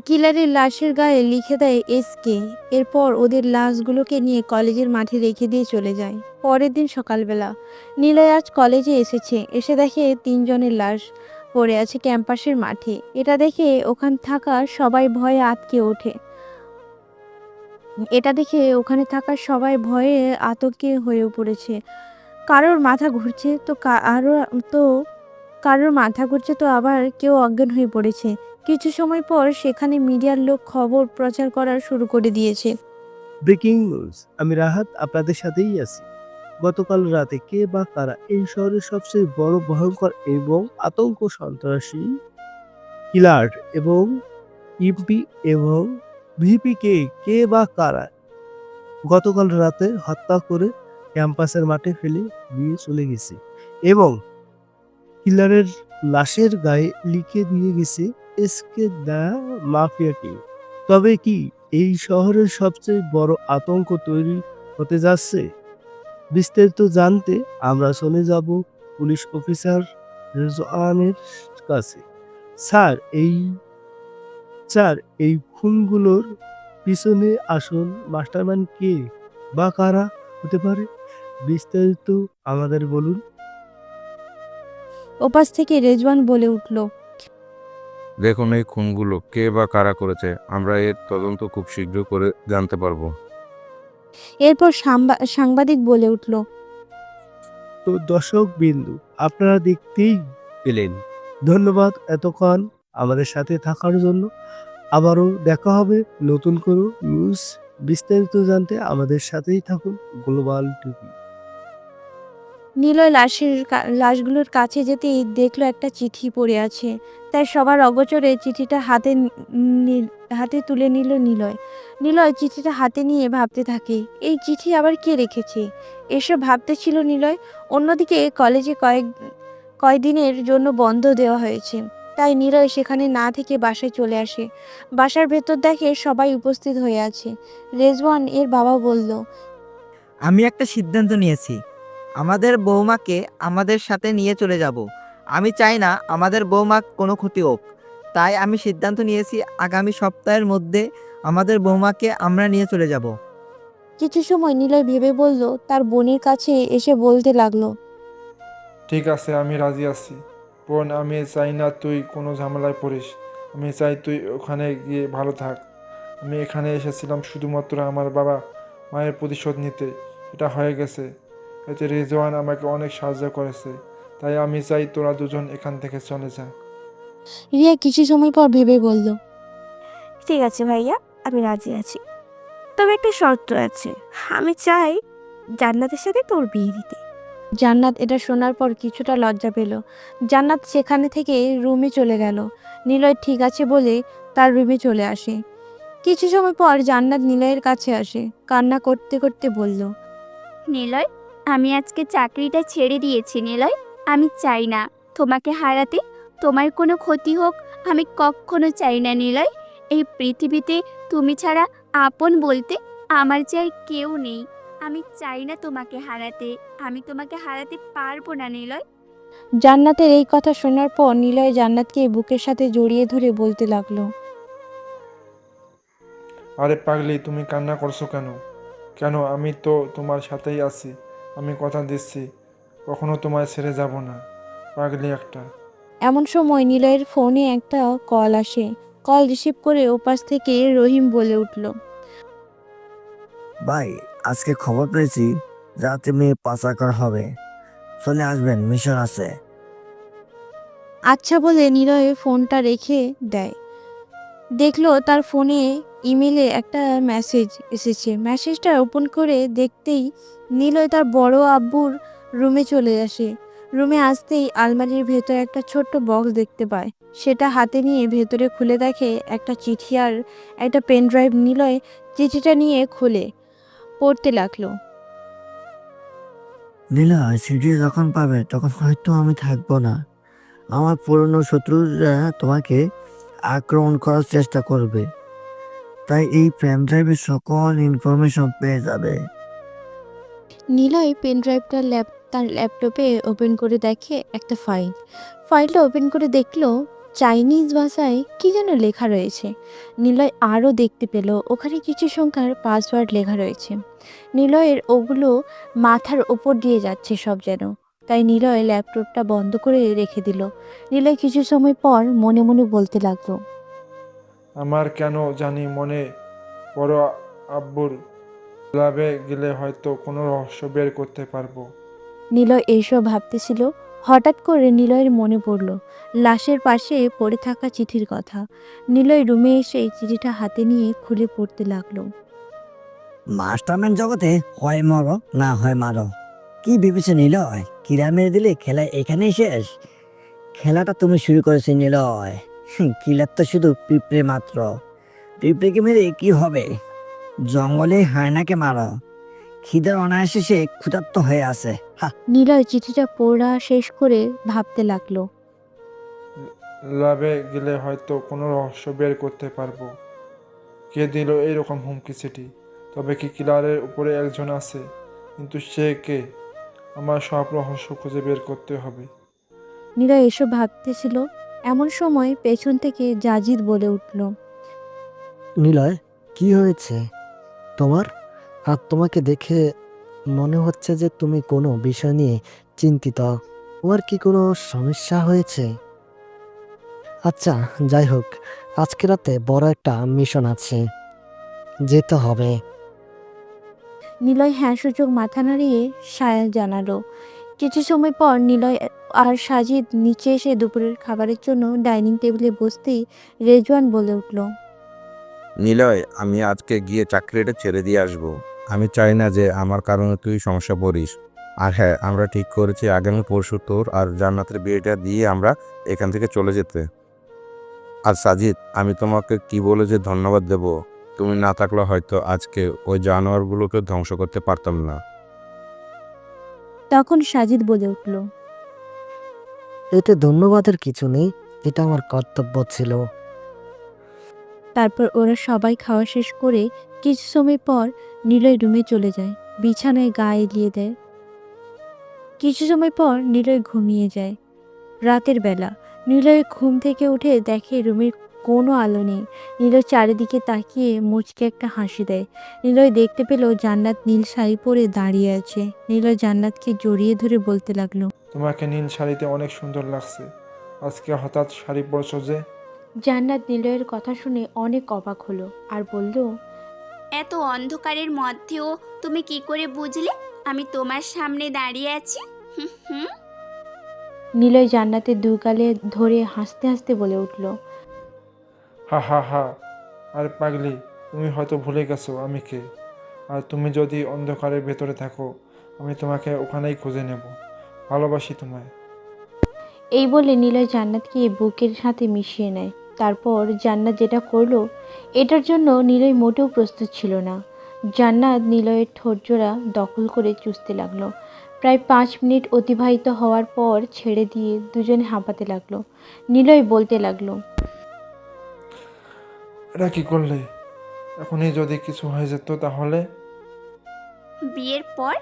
কিলারের লাশের গায়ে লিখে দেয় এসকে। এরপর ওদের লাশগুলোকে নিয়ে কলেজের মাঠে রেখে দিয়ে চলে যায়। পরের দিন সকালবেলা নিলয় আজ কলেজে এসে দেখে 3 জনের লাশ পড়ে আছে ক্যাম্পাসের মাঠে। এটা দেখে ওখানে থাকা সবাই ভয়ে আতঙ্কে হয়ে পড়েছে। কারোর মাথা ঘুরছে তো আবার কেউ অজ্ঞান হয়ে পড়েছে। কিছু সময় পর সেখানে মিডিয়ার লোক খবর প্রচার করা শুরু করে দিয়েছে। ব্রেকিং নিউজ, আমি রাহাত আপনাদের সাথেই আছি। গতকাল রাতে কে বা কারা এই শহরের সবচেয়ে বড় ভয়ঙ্কর এবং আতঙ্ক সন্ত্রাসী কিলার এবং ইম্পি এবং ভিপিকে কে বা কারা গতকাল রাতে হত্যা করে ক্যাম্পাসের মাঠে ফেলে দিয়ে চলে গেছে এবং কিলারের লাশের গায়ে লিখে দিয়ে গেছে এসকে দ্য মাফিয়াকে। তবে কি এই শহরের সবচেয়ে বড় আতঙ্ক তৈরি হতে যাচ্ছে? বিস্তারিত জানতে আমরা চলে যাব পুলিশ অফিসার রেজওয়ানের কাছে। স্যার, এই খুনগুলোর পিছনে আসল মাস্টারমাইন্ড কে বা কারা হতে পারে? বিস্তারিত আমাদের বলুন। ওপাশ থেকে রেজওয়ান বলে উঠল, দেখুন, এই খুনগুলো কে বা কারা করেছে আমরা এর তদন্ত খুব শীঘ্র করে জানতে পারবো। এরপর সাংবাদিক বলে উঠল, তো দর্শক বিন্দু, আপনারা দেখতেই পেলেন। ধন্যবাদ এতক্ষণ আমাদের সাথে থাকার জন্য। আবারও দেখা হবে নতুন কোনো নিউজ। বিস্তারিত জানতে আমাদের সাথেই থাকুন গ্লোবাল টিভি। নিলয় লাশগুলোর কাছে যেতেই দেখলো একটা চিঠি পড়ে আছে। তাই সবার অগোচরে চিঠিটা হাতে তুলে নিল নিলয় চিঠিটা হাতে নিয়ে ভাবতে থাকে, এই চিঠি আবার কে রেখেছে? এসব ভাবতে ছিল নিলয়। অন্যদিকে কলেজে কয়েকদিনের জন্য বন্ধ দেওয়া হয়েছে, তাই নিলয় সেখানে না থেকে বাসায় চলে আসে। বাসার ভেতর দেখে সবাই উপস্থিত হয়ে আছে। রেজওয়ান এর বাবা বলল, আমি একটা সিদ্ধান্ত নিয়েছি, আমাদের বৌমাকে আমাদের সাথে নিয়ে চলে যাব। আমি চাই না আমাদের বৌমা কোনো ক্ষতি হোক, তাই আমি সিদ্ধান্ত নিয়েছি আগামী সপ্তাহের মধ্যে আমাদের বৌমাকে আমরা নিয়ে চলে যাব। কিছু সময় নিলয় ভেবে বলল, তার বোনের কাছে এসে বলতে লাগলো, ঠিক আছে, আমি রাজি আছি বোন। আমি চাই না তুই কোনো ঝামেলায় পড়িস। আমি চাই তুই ওখানে গিয়ে ভালো থাক। আমি এখানে এসেছিলাম শুধুমাত্র আমার বাবা মায়ের প্রতিশোধ নিতে। এটা হয়ে গেছে। এতে রেজওয়ান আমাকে অনেক সাহায্য করেছে, তাই আমি চাই তোরা দুজন এখান থেকে চলে যা। রিয়া কিছু সময় পর ভেবে বলল, ঠিক আছে ভাইয়া, আমি রাজি আছি, তবে একটা শর্ত আছে। আমি চাই জান্নাতের সাথে তোর বিয়ে দিতে। জান্নাত এটা শোনার পর কিছুটা লজ্জা পেল। জান্নাত সেখানে থেকে রুমে চলে গেল। নিলয় ঠিক আছে বলে তার রুমে চলে আসে। কিছু সময় পর জান্নাত নিলয়ের কাছে আসে, কান্না করতে করতে বলল, নিলয়, আমি আজকে চাকরিটা ছেড়ে দিয়েছি নিলয়। আমি চাই না তোমাকে হারাতে, তোমার কোনো ক্ষতি হোক আমি কখনো চাই না নিলয়। এই পৃথিবীতে তুমি ছাড়া আপন বলতে আমার যে আর কেউ নেই। আমি চাই না তোমাকে হারাতে, আমি তোমাকে হারাতে পারবো না নিলয়। জান্নাতের এই কথা শোনার পর নিলয় জান্নাতকে বুকের সাথে জড়িয়ে ধরে বলতে লাগলো, আরে পাগলি, তুমি কান্না করছো কেন? কেন, আমি তো তোমার সাথেই আছি। আমি কথা দিচ্ছি কখনো তোমায় ছেড়ে যাব না, পাগলি একটা। এমন সময় নিলয়ের ফোনে একটা কল আসে। কল রিসিভ করে ওপাশ থেকে রহিম বলে উঠল, ভাই, আজকে খবর পেয়েছি রাতে মেয়ে পাচার হবে, চলে আসবেন, মিশন আছে। আচ্ছা বলে নিলয় ফোনটা রেখে দেয়। দেখলো তার ফোনে ইমেলে একটা মেসেজ এসেছে। মেসেজটা ওপেন করে দেখতেই নিলয় তার বড় আব্বুর রুমে চলে আসে। রুমে আসতেই আলমারির ভেতর একটা ছোট্ট বক্স দেখতে পায়। সেটা হাতে নিয়ে ভেতরে খুলে দেখে একটা চিঠি আর একটা পেন ড্রাইভ। নিলয় চিঠিটা নিয়ে খুলে পড়তে লাগলো। নীলা, সিডি যখন পাবে তখন হয়তো আমি থাকবো না। আমার পুরনো শত্রুরা তোমাকে আক্রমণ করার চেষ্টা করবে, তাই এই পেন ড্রাইভের সকল ইনফরমেশন পেয়ে যাবে। নিলয় পেন ড্রাইভটা তার ল্যাপটপে ওপেন করে দেখে একটা ফাইলটা ওপেন করে দেখলো চাইনিজ ভাষায় কি যেন লেখা রয়েছে। নিলয় আরও দেখতে পেল ওখানে কিছু সংখ্যার পাসওয়ার্ড লেখা রয়েছে। নিলয়ের ওগুলো মাথার ওপর দিয়ে যাচ্ছে সব যেন। তাই নিলয় ল্যাপটপটা বন্ধ করে রেখে দিল। নিলয় কিছু সময় পর মনে মনে বলতে লাগলো, আমার কেন জানি মনে বড় আব্বুর ক্লাবে গেলে হয়তো কোনো রহস্য বের করতে পারবো। নিলয় এইসব ভাবতেছিল, হঠাৎ করে নিলয়ের মনে পড়ল লাশের পাশে পড়ে থাকা চিঠির কথা। নিলয় রুমে এসে চিঠিটা হাতে নিয়ে খুলে পড়তে লাগলো। মাস্টারম্যান জগতে হয় মরো না হয় মারো। কি ভেবেছে নিলয়, কিরা মেরে দিলে খেলা এখানেই শেষ? খেলাটা তুমি শুরু করেছো নিলয়। কিলার তো শুধু পিঁপড়ে মাত্র। পিঁপড়েকে মেরে কি হবে? জঙ্গলে হায়নাকে মারো। খিদের অনায়াসে সে ক্ষুধার্ত হয়ে আছে। নিলয় চিঠিটা পড়া শেষ করে ভাবতে লাগলো। ল্যাবে গেলে হয়তো কোনো রহস্য বের করতে পারবো। কে দিল এইরকম হুমকি চিঠি? তবে কি কিলারের উপরে একজন আছে? কিন্তু সে কে? আমার সব রহস্য খুঁজে বের করতে হবে। নিলয় এসব ভাবতেছিল, এমন সময় পেছন থেকে জাজিদ বলে উঠল, নিলয়, কি হয়েছে তোমার? আর তোমাকে দেখে মনে হচ্ছে যে তুমি কোনো বিষয় নিয়ে চিন্তিত। তোমার কি কোনো সমস্যা হয়েছে? আচ্ছা, যাই হোক, আজকে রাতে বড় একটা মিশন আছে, যেতে হবে। নিলয় হ্যাঁ সূচক মাথা নাড়িয়ে সায় জানালো। কিছু সময় পর নিলয় আর সাজিদ নিচে এসে দুপুরের খাবারের জন্য ডাইনিং টেবিলে বসতেই রেজওয়ান বলে উঠল, নিলয়, আমি আজকে গিয়ে চাকরিটা ছেড়ে দিয়ে আসবো। আমি চাই না যে আমার কারণে তুই সমস্যা পড়িস। আর হ্যাঁ, আমরা ঠিক করেছি আগামী পরশু তোর আর জান্নাতের বিয়েটা দিয়ে আমরা এখান থেকে চলে যেতে। আর সাজিদ, আমি তোমাকে কি বলে যে ধন্যবাদ দেব? তুমি না থাকলে হয়তো আজকে ওই জানোয়ারগুলোকে ধ্বংস করতে পারতাম না। তখন সাজিদ বলে উঠল, এতে ধন্যবাদের কিছু নেই, এটা আমার কর্তব্য ছিল। তারপর ওরা সবাই খাওয়া শেষ করে কিছু সময় পর নিলয় রুমে চলে যায়, বিছানায় গা এলিয়ে দেয়। কিছু সময় পর নিলয় ঘুমিয়ে যায়। রাতের বেলা নিলয় ঘুম থেকে উঠে দেখে রুমের কোনো আলো নেই। নিলয় চারিদিকে তাকিয়ে মুচকে একটা হাসি দেয়। নিলয় দেখতে পেল জান্নাত নীল শাড়ি পরে দাঁড়িয়ে আছে। নিলয় জান্নাতকে জড়িয়ে ধরে বলতে লাগলো, তোমাকে নীল শাড়িতে অনেক সুন্দর লাগছে। আজকে হঠাৎ শাড়ি পরছো যে? জান্নাত নিলয়ের কথা শুনে অনেক অবাক হলো আর বলল, এত অন্ধকারের মধ্যেও তুমি কি করে বুঝলে আমি তোমার সামনে দাঁড়িয়ে আছি? হুম হুম। নিলয় জান্নাতের দু গালে ধরে হাসতে হাসতে বলে উঠল, হা হা হা। আর পাগলি, তুমি হয়তো ভুলে গেছো আমি কে। আর তুমি যদি অন্ধকারের ভেতরে থাকো, আমি তোমাকে ওখানেই খুঁজে নেব। ভালোবাসি তোমায়। এই বলে নিলয় জান্নাতকে বুকের সাথে মিশিয়ে নেয়। তারপর জান্নাত যেটা করলো এটার জন্য নিলয় মোটেও প্রস্তুত ছিল না। জান্নাত নিলয়ের ঠোঁটজোড়া দখল করে চুষতে লাগলো। প্রায় 5 মিনিট অতিবাহিত হওয়ার পর ছেড়ে দিয়ে দুজনে হাঁপাতে লাগলো। নিলয় বলতে লাগলো, এটা কি করলে? এখনই যদি কিছু হয়ে যেত তাহলে? বিয়ের পর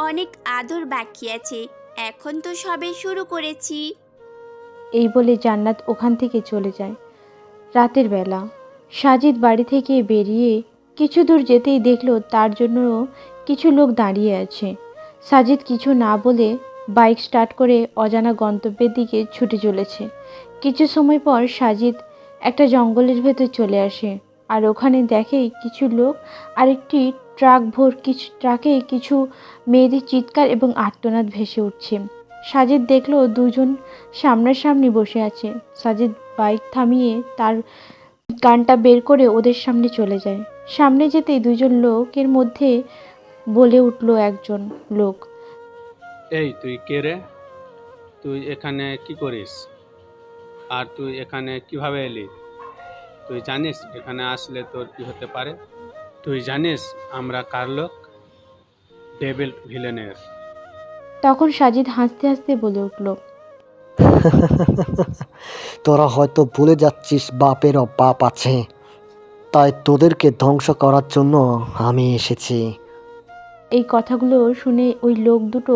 অনেক আদর বাকি আছে, এখন তো সবে শুরু করেছি। এই বলে জান্নাত ওখান থেকে চলে যায়। রাতের বেলা সাজিদ বাড়ি থেকে বেরিয়ে কিছু দূর যেতেই দেখলো তার জন্য কিছু লোক দাঁড়িয়ে আছে। সাজিদ কিছু না বলে বাইক স্টার্ট করে অজানা গন্তব্যের দিকে ছুটে চলেছে। কিছু সময় পর সাজিদ একটা জঙ্গলের ভেতর চলে আসে আর ওখানে দেখে কিছু লোক আর একটি ট্রাকে কিছু মেয়েদের চিৎকার এবং আর্তনাদ ভেসে উঠছে। সাজিদ দেখলো দুজন সামনাসামনি বসে আছে। সাজিদ বাইক থামিয়ে তার গানটা বের করে ওদের সামনে চলে যায়। সামনে যেতেই দুজন লোকের মধ্যে বলে উঠল একজন লোক, এই তুই কে রে? তুই এখানে কি করিস? আর তুই এখানে কিভাবে এলি? তুই জানিস এখানে আসলে তোর কি হতে পারে? তুই জানিস আমরা কার লোক? ডেভিল ভিলেনের। তখন সাজিদ হাসতে হাসতে বলে উঠল, তোরা হয়তো ভুলে যাচ্ছিস বাপেরও বাপ আছে, তাই তোদেরকে ধ্বংস করার জন্য আমি এসেছি। এই কথাগুলো শুনে ওই লোক দুটো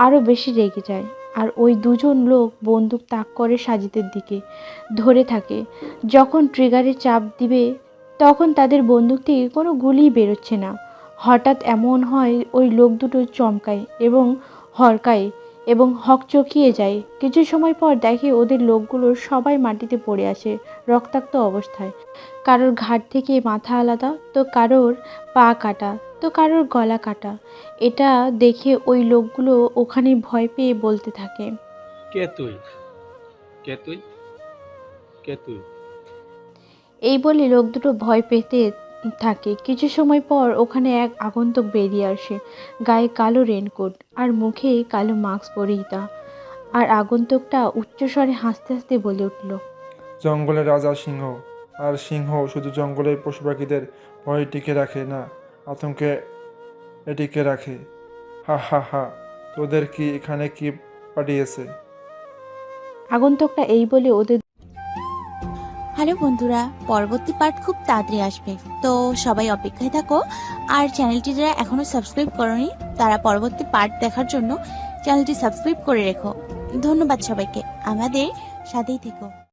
আরও বেশি রেগে যায় আর ওই দুজন লোক বন্দুক তাক করে সাজিদের দিকে ধরে থাকে। যখন ট্রিগারে চাপ দিবে তখন তাদের বন্দুক থেকে কোনো গুলি বেরোচ্ছে না। হঠাৎ এমন হয় ওই লোক দুটো চমকায় এবং হরকায় এবং হকচকিয়ে যায়। কিছু সময় পর দেখে ওদের লোকগুলো সবাই মাটিতে পড়ে আছে রক্তাক্ত অবস্থায়। কারোর ঘাট থেকে মাথা আলাদা, তো কারোর পা কাটা, তো কারোর গলা কাটা। এটা দেখে ওই লোকগুলো ওখানে ভয় পেয়ে বলতে থাকে, কে তুই? কে তুই? কে তুই? এই বলে লোক দুটো ভয় পেতে থাকে। কিছু সময় পর ওখানে এক আগন্তুক বেরিয়ে আসে, গায়ে কালো রেনকোট আর মুখে কালো মাস্ক পরিহিতা। আর আগন্তুকটা উচ্চস্বরে হাসতে হাসতে বলে উঠল, জঙ্গলের রাজা সিংহ। আর সিংহ শুধু জঙ্গলের পশু পাখিদের ভয় টিকে রাখে না, আতঙ্কে এটিকে রাখে। হা হা হা, তোদের কি এখানে কি পাঠিয়েছে? আগন্তুকটা এই বলে ওদের হ্যালো বন্ধুরা, পরবর্তী পার্ট খুব তাড়াতাড়ি আসবে, তো সবাই অপেক্ষায় থাকো। আর চ্যানেলটি যারা এখনো সাবস্ক্রাইব করোনি তারা পরবর্তী পার্ট দেখার জন্য চ্যানেলটি সাবস্ক্রাইব করে রেখো। ধন্যবাদ সবাইকে, আমাদের সাথেই থেকো।